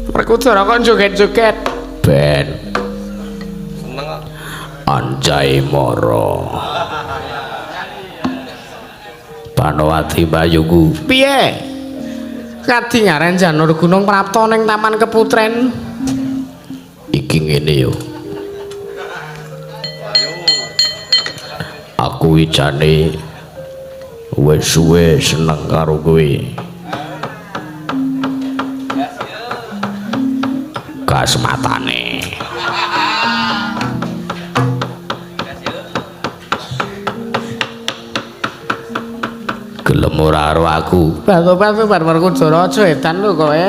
Werkudara kon joget-joget ben Anjay Mara Banowati Bayuku piye kadingaren janur gunung prapta ning Taman Keputren iki ngene yo aku wijane wis suwe seneng karo kowe kasmatane gelem ora karo aku batu-batu bar Werkudara aja edan lho kowe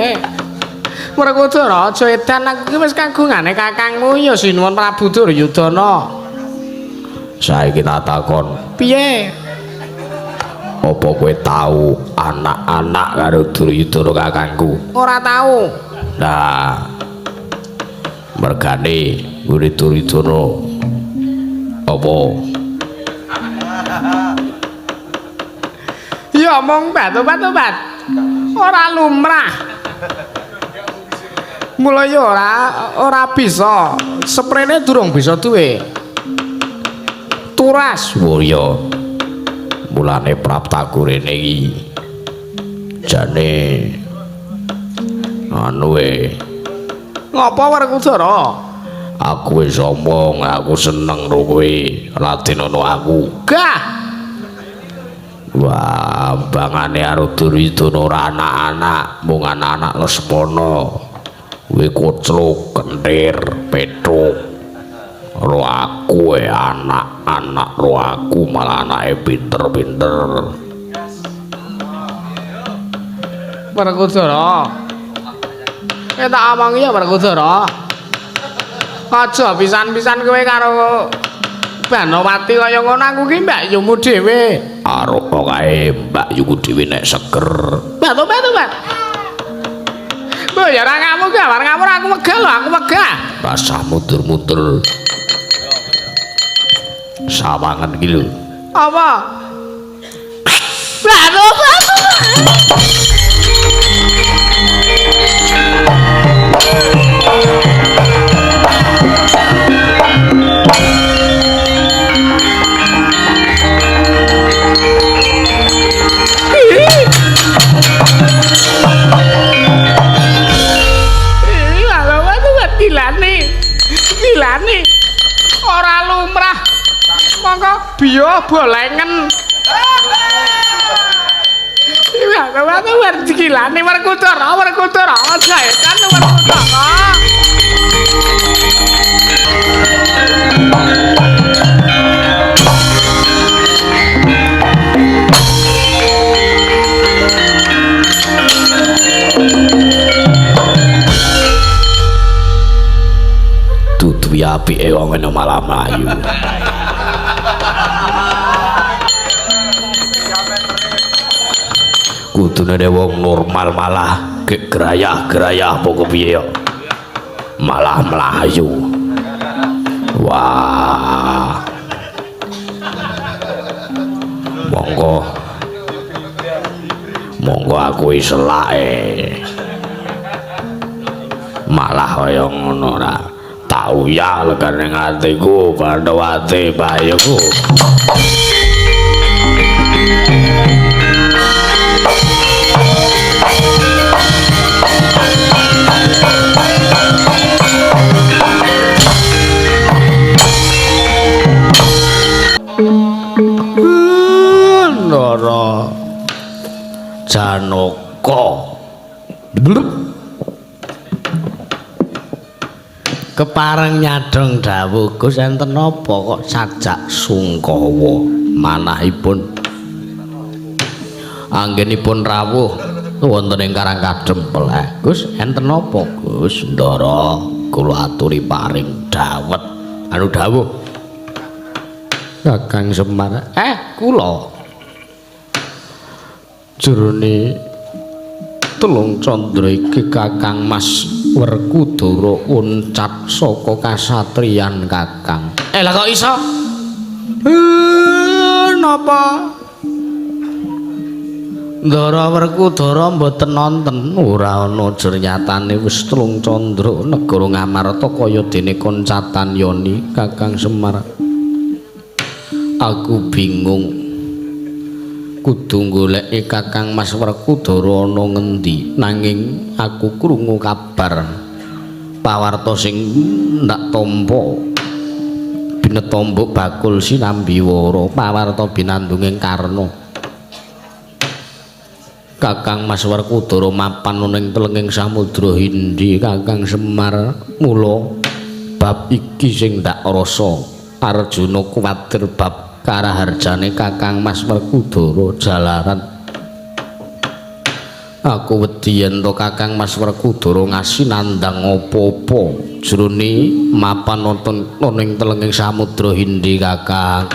Werkudara aja edan aku wis kagungane kakangmu ya Sinuwun Prabu Duryudana saiki tak takon piye apa kowe tau anak-anak karo Duryudana kakangku ora tau nah mergane gune Duryudana apa ya mong batu-batu bat ora lumrah mulai ora bisa sprene durung bisa duwe turas Wurya mulane Praptaku rene iki jane anu ngapa Werkudara aku wis omong aku seneng karo kowe Raden ana aku gah wah bangane karo Duryudana ora anak-anak mung anak-anak Lesmana kowe kocluk kentir petuk ro aku anak-anak ro aku malah anake pinter-pinter Werkudara tak omong ya Werkudara aja pisan-pisan kowe karo Banowati kaya ngono aku ki mbak yumu dhewe arep kae mbak yuku dhewe nek seger batu-batu bat lho ya ora kamu gawar kamu aku megah lho aku megah rasa muter-muter sawangan iki lho apa batu-batu Gilane ora lumrah mongko biyo bolengen iya kawate gilane Werkudara aja edan Werkudara dudu apike wong ana malah mlayu kudune wong normal malah gerayah-gerayah apa kepiye malah mlayu wah monggo aku iselake malah kaya ngono ra tau ya lekane atiku Banowati Bayuku Kepareng nyadong dawuh Gus enten napa kok sajak sungkawa manahipun anggenipun rawuh wonten ing Karang Kadempel. Gus enten napa Gus? Ndara kula aturi paring dawet anu dawuh Kakang Semar. Kula Jroning Tulung Candra iki Kakang Mas Werkudara uncat saka kasatriyan Kakang. Lah kok iso? Napa? Ndara Werkudara mboten nonton, ora ana jernyatane wis Tulung Candra negara Ngamarta kaya dene koncatan Yoni Kakang Semar. Aku bingung kudu goleki Kakang Mas Werkudara ana ngendi, nanging aku krungu kabar pawarta sing ndak tampa binetombok bakul sinambiwara pawarta binandunging Karna. Kakang Mas Werkudara mapan ning telenging Samudra Hindi Kakang Semar. Mula bab iki sing ndak rasa Arjuna kuwatir bab karaharjane Kakang Mas Werkudara jalaran aku wedi yen to Kakang Mas Werkudara ngasih nandang apa-apa jroning mapan wonten ning telenging Samudra Hindi Kakang.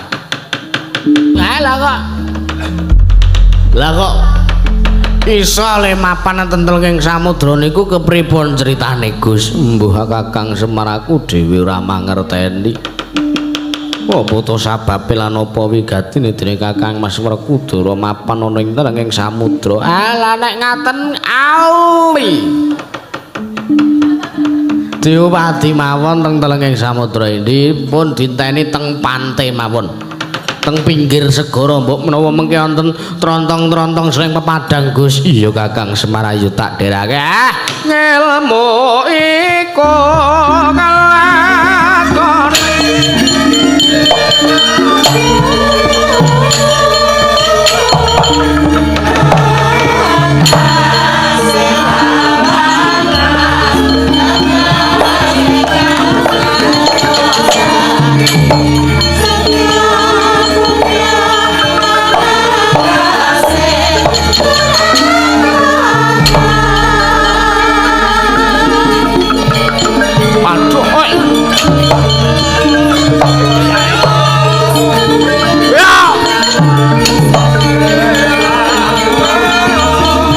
Lah kok iso le mapan wonten telenging samudra niku kepripun critane Gus? Mbuh Kakang Semar aku dhewe ora mangerteni. Apa to sababe lan apa wigatine dene Kakang Mas Werkudara mapan ana ing telenging samudra? Lah nek ngaten auli. Diupati mawon teng telenging samudra ini pun dinteni teng pante mawon. Teng pinggir segara mbok menawa mengke wonten trontong-trontong sering pepadang Gus. Iya Kakang Semar ayo tak derake. Ngelmu iku kelakon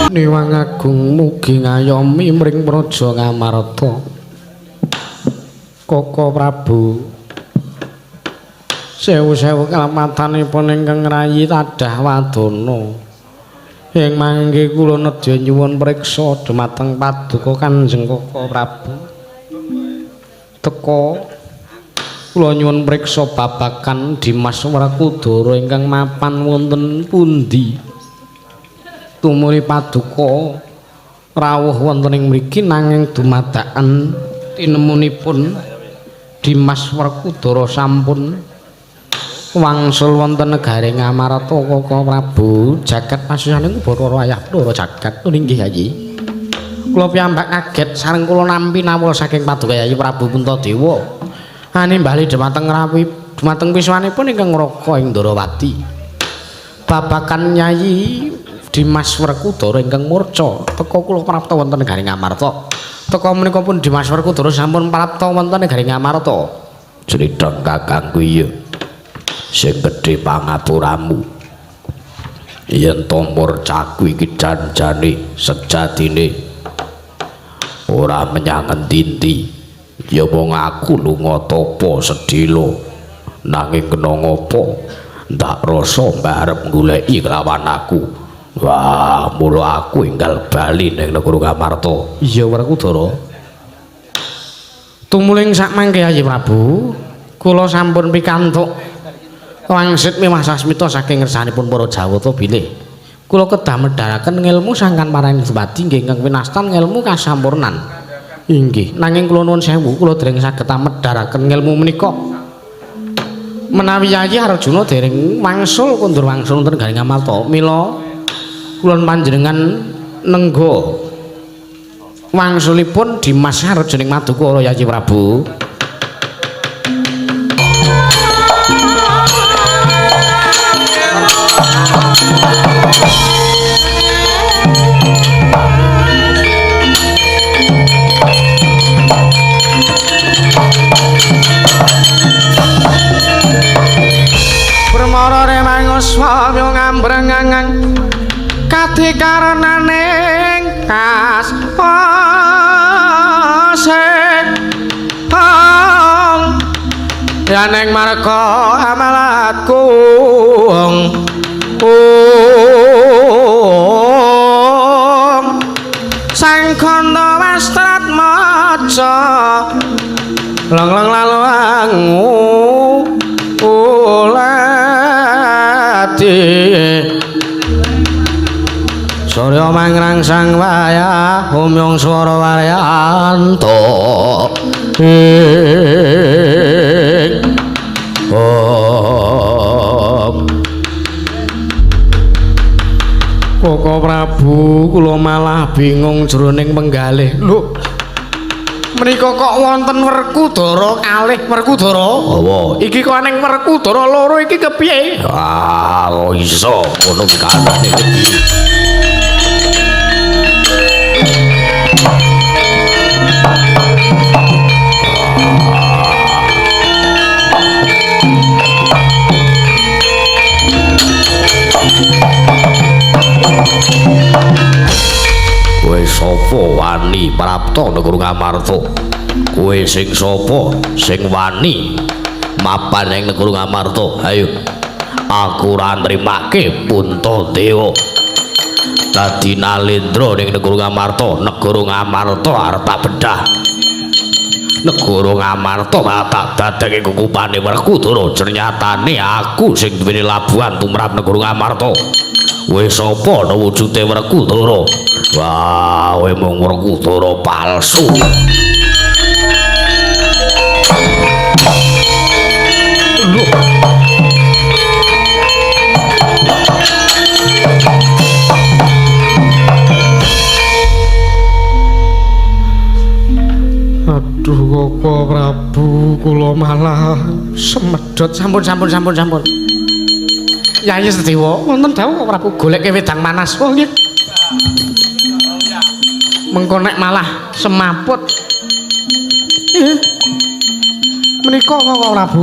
Niwang Agung mugi ngayomi mring Praja Ngamarta. Koko Prabu sewu-sewu kalamatanipun ingkang rayi tadah wadana. Ing mangke kula nedya nyuwun priksa dhumateng Paduka Kanjeng Koko Prabu. Teka kula nyuwun priksa babagan Dimas Werkudara ingkang mapan wonten pundi. Tumuli Paduka rawuh wonten ing mriki nanging dumadakan tinemunipun Dimas Werkudara sampun wangsul wonten negari Ngamarta Koko Prabu. Jagat pasusaning Bathara wayah Ndara jagat nggih Yayi. Kula piyambak kaget sareng kula nampi nawuh saking Paduka Yayi Prabu Puntadewa. Animbali dhumateng rawi dhumateng piswanipun ingkang ngraka ing Ndarawati. Babakan Yayi Dimas Werkudara ingkang murca teka kula prapta wonten negari Ngamarta. Teka menika pun Dimas Werkudara sampun prapta wonten negari Ngamarta. Criteng kakangku iya. Sing gedhe pangapuramu. Yen to murcaku iki janjane sejatine ora menyang endi-endi. Ya wong aku lunga tapa sedhela. Nanging kena ngapa? Ndak rasa mbarep goleki kelawan aku. Wah, mula aku enggal bali ning negara Ngamarta. Iya Werkudara. Tumuling sak mangke Yayi Prabu, kula sampun pikantuk wangsit miwah sasmita saking ngersanipun para Jawata bilih. Kula kedah medharaken ngilmu sangkan paraning Dewadi nggih ingkang winastan ngilmu kasampurnan. Inggih, nanging kula nuwun sewu kula dereng saged medharaken ngilmu menika. Menawi Yayi Arjuna dereng wangsul kondur wangsul wonten negari Ngamarta, mila kula panjenengan nengga wangsulipun Dimas Arjuning Madukara Yayi Prabu. Permara remangus swamya ngambrengangang kadikarenaning kas pasek yaneng marga amalatku sang kanda wastrat maca lang-lang lalu angu ulati Surya mangrangsang wayah umyong swara waryanto Koko Prabu kula malah bingung jroning penggalih. Lho. Menika kok wonten Werkudara kalih Werkudara? Apa? Iki kok ning Werkudara loro iki kepiye? Ah, kok iso ngono kanane iki. Kowe sapa wani prapta negara Ngamarta? Kowe sing sapa sing wani mapan ing negara Ngamarta? Ayo. Aku ora nrimake Puntadewa. Dadi Nalendra ning negara Ngamarta, negara Ngamarta arep tak bedah. Negara Ngamarta tak dadake kukupane Werkudara. Ternyatane aku sing duweni labuhan tumrap negara Ngamarta. Kowe sapa wujude Werkudara? Wah, kowe mung Werkudara palsu. Aduh Koko Prabu kula malah semedot sampun. Yayi Sedewa, wonten dawuh Koko Prabu goleke wedang manas. Oh nggih. Mengko nek malah semaput. Menika Koko Prabu.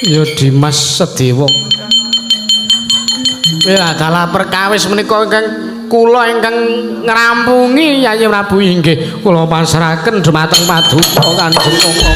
Ya Dimas Sedewa. Ya dalah perkawis menika ingkang kula ingkang ngrampungi Yayi Prabu inggih kula pasrahaken dhumateng Paduka Kanjeng Koko.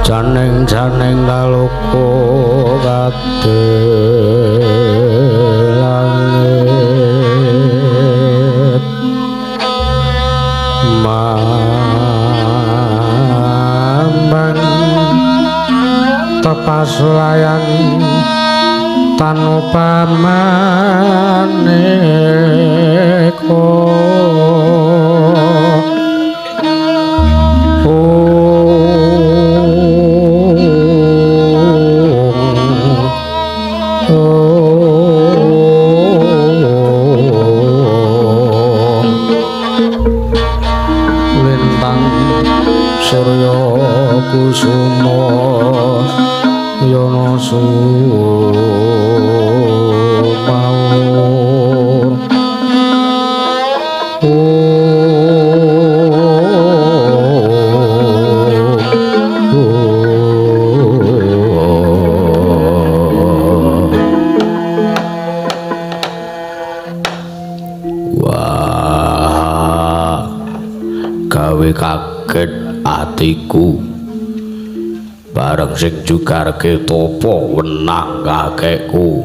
janing kaloka kadhe langit mambang tepas layan tanupan maneka lintang surya kusuma yana sumawur wah gawe kaget atiku bareng sing jugarke topo wenang kakekku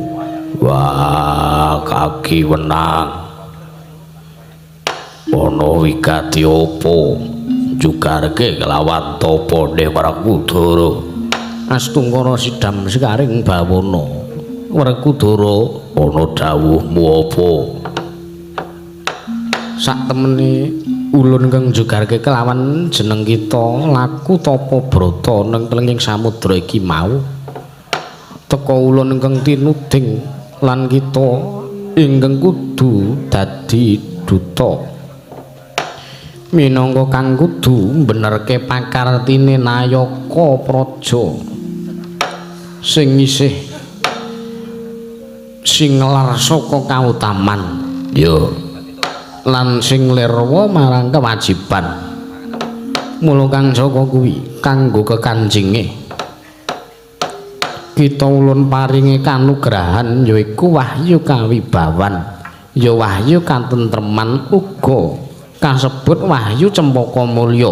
wah kaki wenang ono wigati opo jugarke kelawan topo Ndeh Werkudara Astungkara sidam sekaring bawana Werkudara ono dawuhmu apa sak temene ulun kang jugarke kelawan jeneng kita laku tapa brata ning telenging samudra iki mau teka ulun kang tinuding lan kita ingkang kudu dadi duta minangka kang kudu benerke pakartine Nayaka Praja sing isih singlar saka kautaman yo lan sing lirwa marang kewajiban mula kang saka kuwi kanggo kekanjinge kita ulun paringi kanugrahan yaiku wahyu kawibawan ya wahyu katentreman uga kasebut wahyu cempaka mulya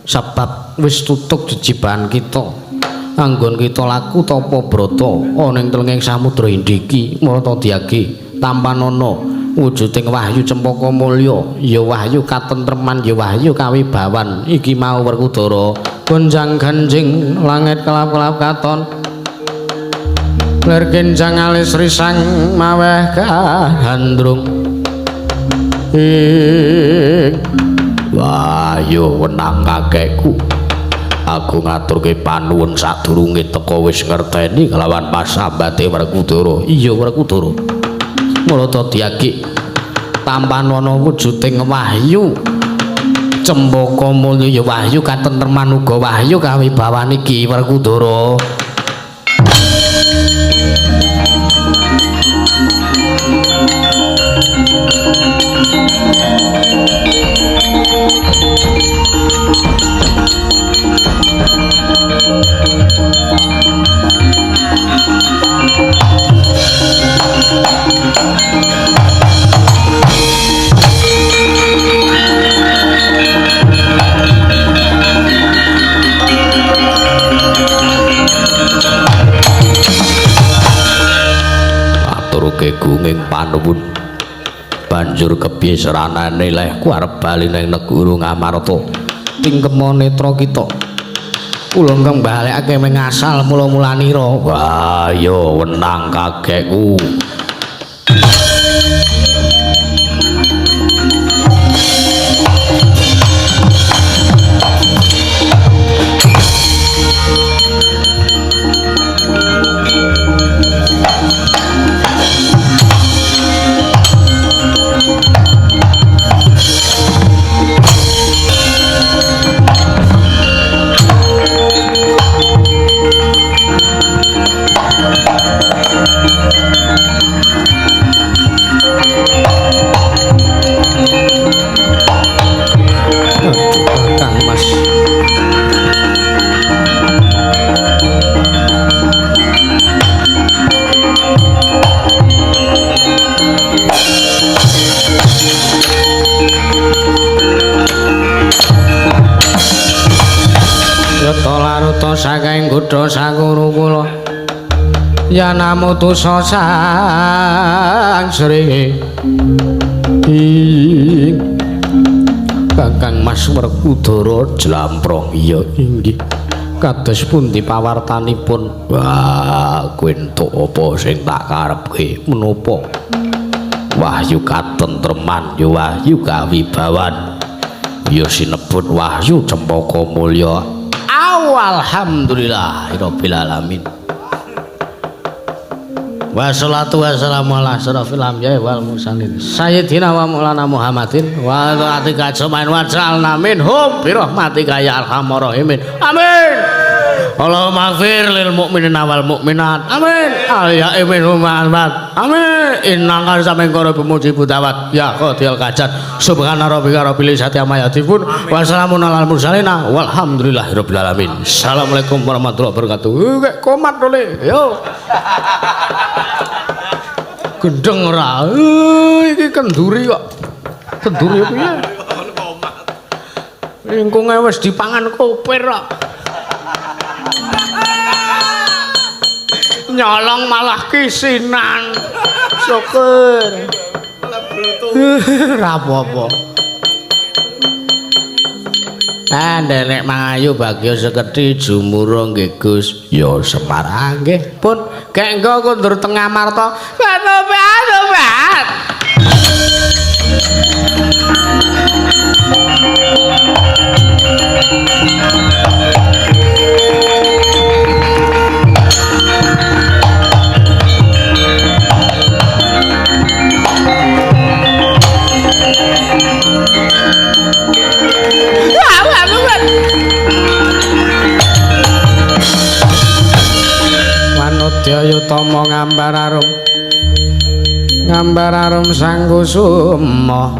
sebab wis tutuk jejibahan kita anggon kita laku tapa brata ana ing telenging samudra Indiki mula diage tampanana wujuding wahyu cempaka mulya ya wahyu katentreman ya wahyu kawibawan iki mau Werkudara gonjang ganjing langit kelap-kelap katon lir kenjang alis risang maweh kahandrung wahyu wenang kakekku aku ngaturke panuwun sadurunge teka wis ngerteni kelawan pasambate Werkudara iya Werkudara mula diage tampanana wujuding wahyu cempaka mulya ya wahyu katentreman uga wahyu kawibawan iki Werkudara aturke gunging panuwun banjur kepiye seranane lehku arep bali ning negara Ngamarta tingkema netra kita kula kang balekake mengasal mula-mulanira wah yo wenang kakekku putra saking kutha Sakura kula Yanamutusa sang sri Kakang Mas Werkudara jlamprong iya inggih kados pundi pawartanipun wah kuwi entuk apa sing tak karepke menapa wahyu katentreman ya wahyu kawibawan ya sinebut wahyu cempaka mulya alhamdulillahirabbil alamin wassalatu wassalamu ala asyrafil anbiya'i wal mursalin sayyidina wa maulana Muhammadin wa ala alihi ajmain wa ja'alna minhum bi rahmatika ya arhamar rahimin amin Allahumma ighfir lil mu'minina wal mu'minat amin ya minhum ma'amat amin innaka saming karo bumuji budawat ya qadil kajat subhana rabbika rabbil izzati amma yasifun wa salamun alal mursalin walhamdulillahirabbil alamin assalamualaikum warahmatullahi wabarakatuh komat dole yo gendeng ora iki kenduri kok kenduri piye lingkunge wis dipangan kopir kok nyolong malah kisinan syukur ra apa-apa ndenek mangayu bagya sekedhi jumurung nggih Gus ya Semar nggih pun gek engko kundur tengah marta bat Manudya yutama ngambar arum sang kusuma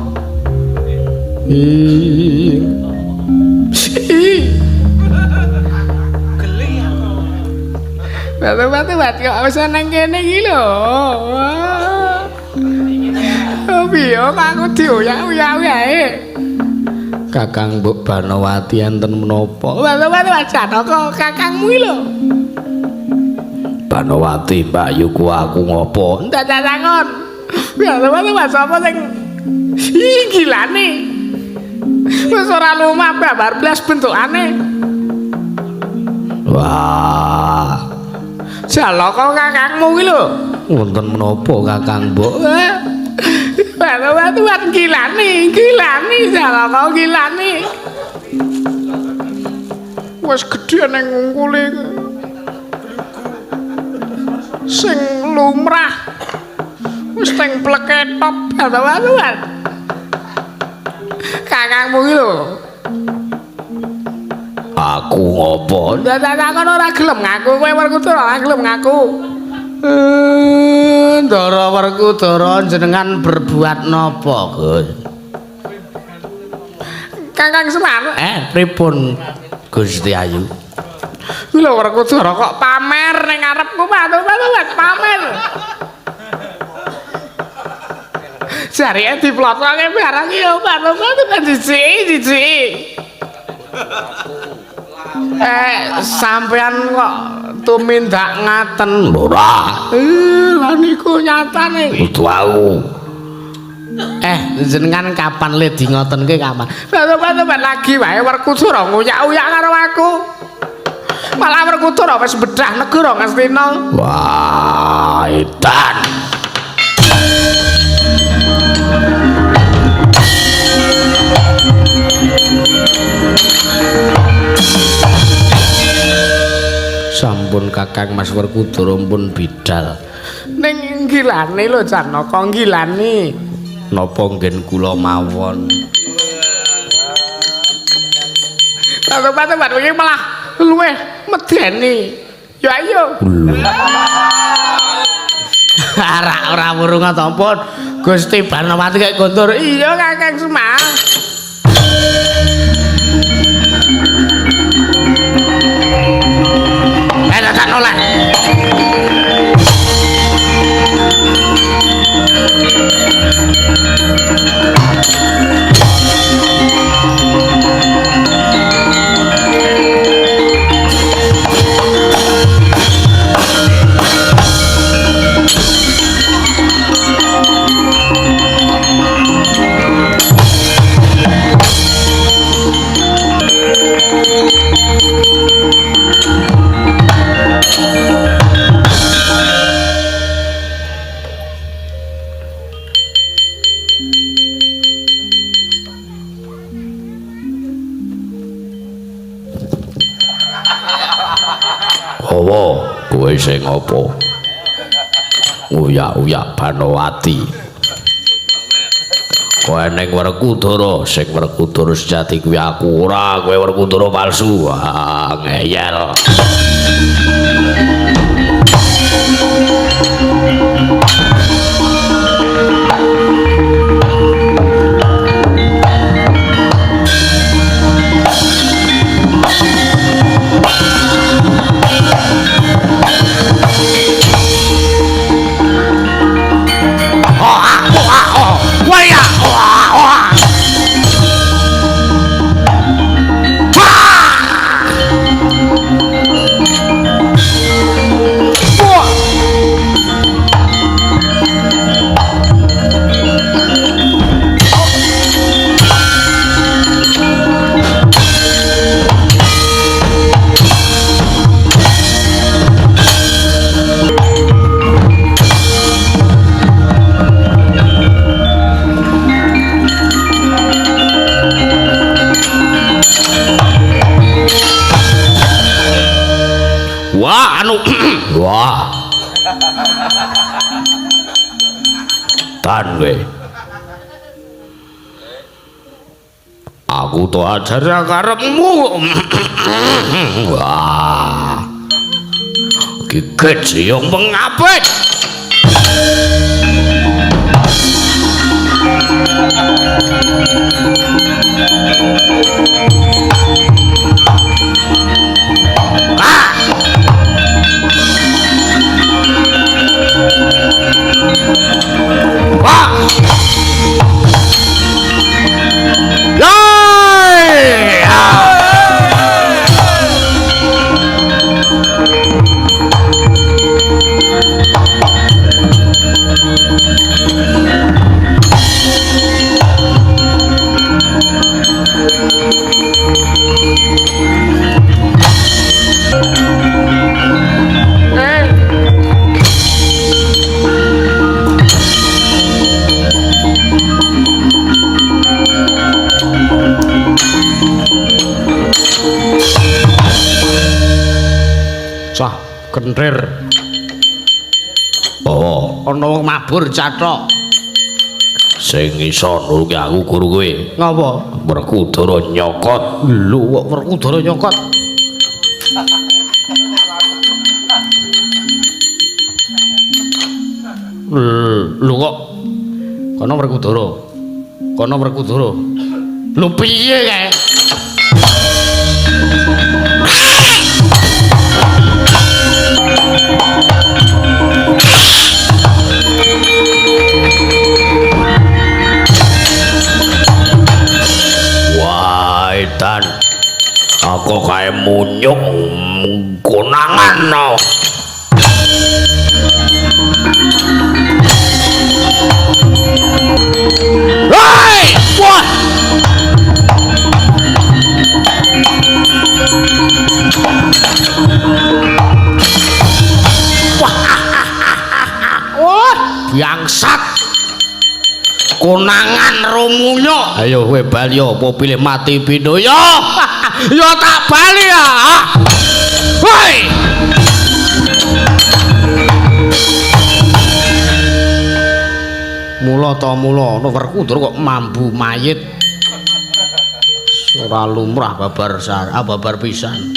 batu-batu kok wis nang kene iki lho piye aku dioyak-oyak wae Kakang Mbok Banowati enten menapa batu-batu Janaka kakangmu lho Banowati mbayuku aku ngopo ndak takon batu-batu sapa sing gilane wis ora lumah babar blas bentukane wah Jalaka kakangmu ki lho. Wonten menapa Kakang Mbok? Batu-batu gilani Jalaka gilani. Wis gedhe ning ngungkule. Sing lumrah. Wis teng pleketop batu-batu. Kakangmu ki lho. Aku ngopo? Takon ora gelem ngaku kowe Werkudara ora gelem ngaku. Ndara Werkudara jenengan berbuat napa, Gus? Kakang Semar. Pripun Gusti Ayu? Kuwi lho Werkudara kok pamer ning ngarepku batu-batu pamer. Jarike diplotoke barang iki yo batu-batu dijiki. Sampean kok tumindak ngaten ora. Lah niku nyatane. Wau. Jenengan kapan le di ngoten ki kapan? Batu-batu lagi wae Werkudara nguyak-uyak karo aku. Malah Werkudara wis bedah negara Ngastina. Wah, edan. Sampun Kakang Mas Werkudara pun bidal ning gilane lho Janaka gilane napa nggen kula mawon batu-batu iki malah luweh medeni ya ayo ora wurung atampun Gusti Banowati kek guntur iya Kakang Semar tak oleh. Apa kowe sing apa? Uyak-uyak Banowati. Kowe ning Werkudara, sing Werkudara sejati kuwi aku ora, kowe Werkudara palsu. Ah, ngeyel. Wah. Tan we. Aku to ajar karepmu. Wah. Giget siung pengapit. Cah kentir. Oh, Ana wong mabur cathok. sing iso nulungi aku guru kowe. Ngapa? Werkudara nyokot. Lho kok Werkudara nyokot. Lho kok kono Werkudara. Kono Werkudara. Lho piye kae? Edan aku kae munyuk konangan no. Hei! Wah! Wah, bangsat. Konangan Romunyo. Ayo kowe bali apa pilih mati pindho ya? Ya tak bali ya. Hei! Mula ta mula ana Werkudara kok mambu mayit. Ora lumrah babar pisan.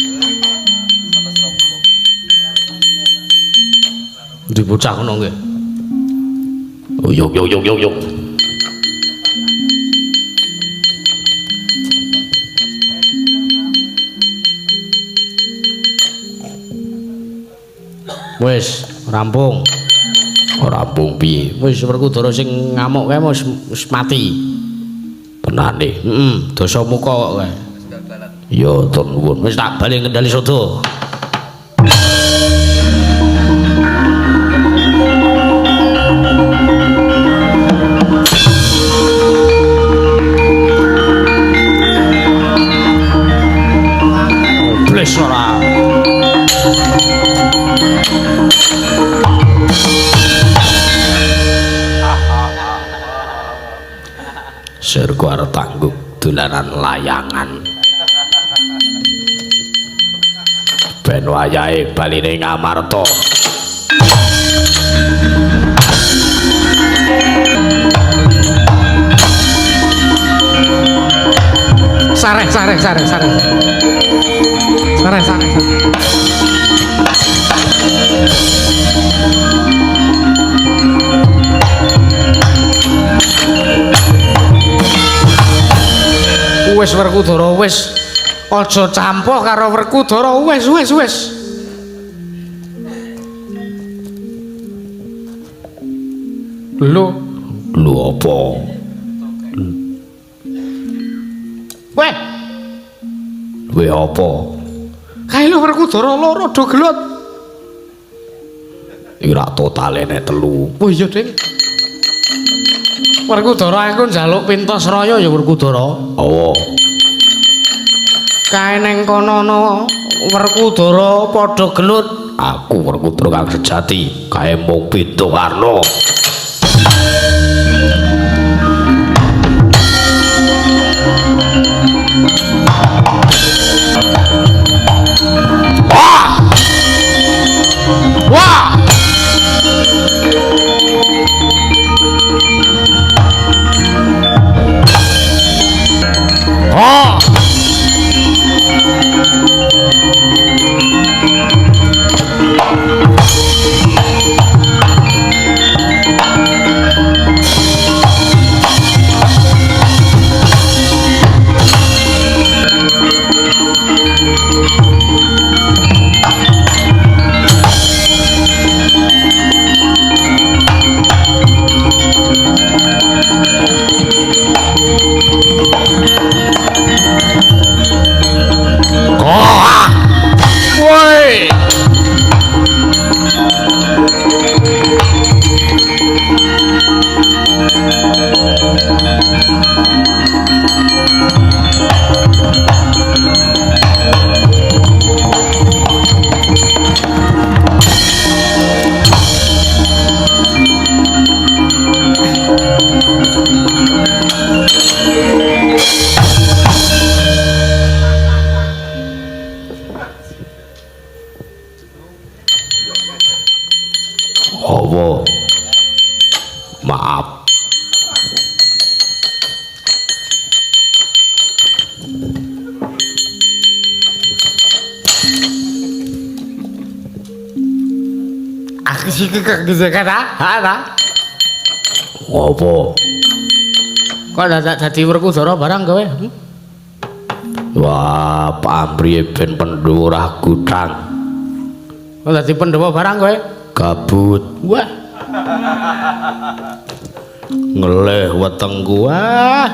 Di bocah kono nggih. Yuk. Wis rampung. Rampung piye? Wis Werkudara sing ngamuk kae wis mati. Tenane. Dosa muka kok kae. Ya tur nuwun. Wis tak bali Kendali Sodo. Bles ora. Sirku arep tanggung dolanan layangan. Ben ben wayahe baline Ngamarta. Sareh. Wis Werkudara wis. Aja campur karo Werkudara wis. Lho apa? Weh apa? Kae lho Werkudara loro do gelut. Iki ra totale nek telu. Oh iya, Ding. Werkudara aku njaluk pintos raya ya Werkudara. Awa. Kae neng kono ana Werkudara padha gelut. Aku Werkudara kang sejati, kae mung Bitowarna. Wah! Oh! Apa? Maaf. Aku sih kata, Apa? kok dadi Werkudara barang kowe? Wah, pamriye ben pendurah gudang. Kok dadi Pandhawa barang kowe? Kabut. Wah. Ngeleh wetengku. Wah.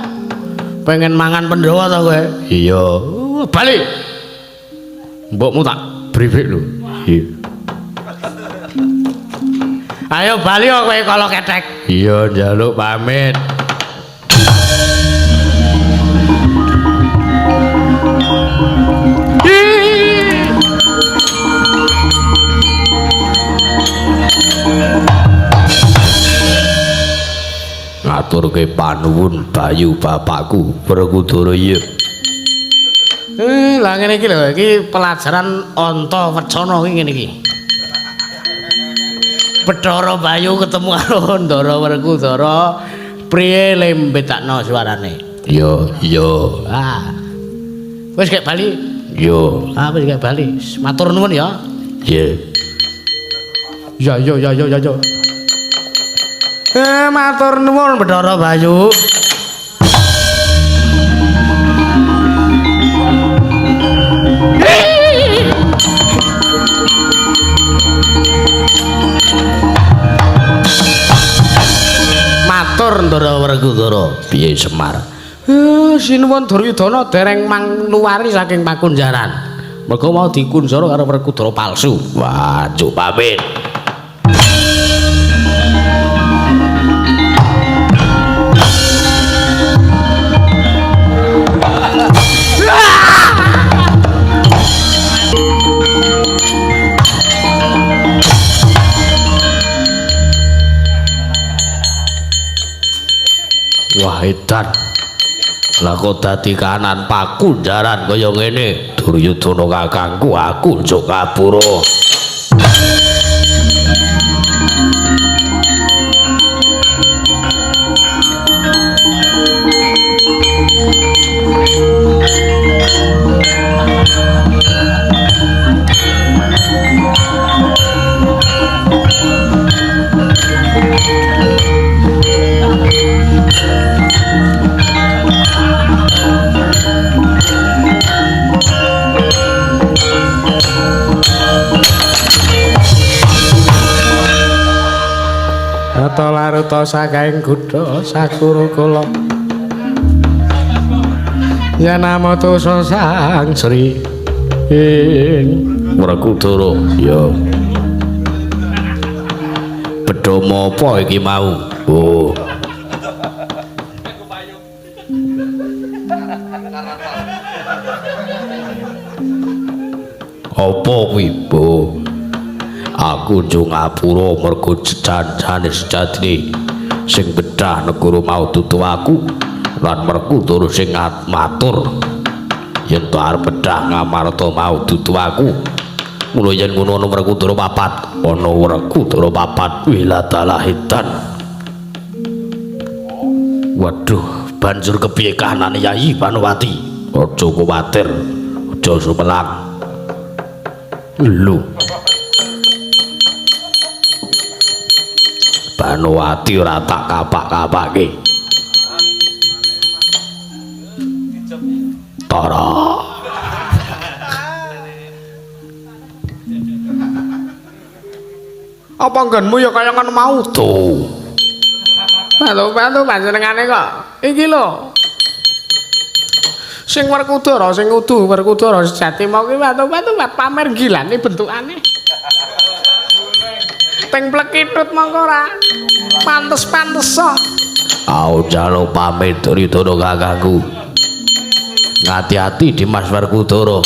Pengen mangan Pandhawa to kowe? Iya. Bali. Mbokmu tak bribik lho. Iya. Ayo bali kok kowe kala ketek. Iya, njaluk pamit. Ngaturke panuwun Bayu bapakku Werkudara iya. Lah ngene iki lho, iki pelajaran Antawacana iki ngene iki. Bathara Bayu ketemu karo Ndara Werkudara, priye lembedakno suarane? Iya. Ah. Wis gek bali. Iya. Ah, wis gek bali. Matur nuwun ya. Iya. Ya. Matur nuwun Bathara Bayu. Matur Ndara Werkudara. Piye Semar? Sinuwun Duryudana dereng mangluwari saking pakunjaran. Mergo mau dikunjara karo Werkudara palsu. Wah, cuk pamit. Wah, edan. Lah kok dadi kanan paku jaran kaya ngene. Duryudana kakangku aku njok kapura. Rata laruta sakaing kutha Sakurukula yen namata sang Sri Werkudara ya bedhama apa iki mau oh apa kuwi bo aku njung ngapura mergo janjane sejatine sing bedah negara mau dudu aku lan Werkudara sing matur yen to arep bedah ngamarta mau dudu aku mula yen ngono ana Werkudara papat ana Werkudara papat wiladalahitan waduh banjur kepiye kahanane Yayi Panowati aja kuwatir aja sumelang lho Panowati ora tak kapak-kapake. Tara. apa nggonmu ya kaya ngono mau Tuh. bantu panjenengane kok iki lho sing Werkudara sing udu Werkudara sejati mau kuwi bantu pamer gilane bentukane teng plekitut mongko ora pantes-pantes kok. Aku jaluk pamit Duryudana kakangku. Ngati-ati Dimas Werkudara.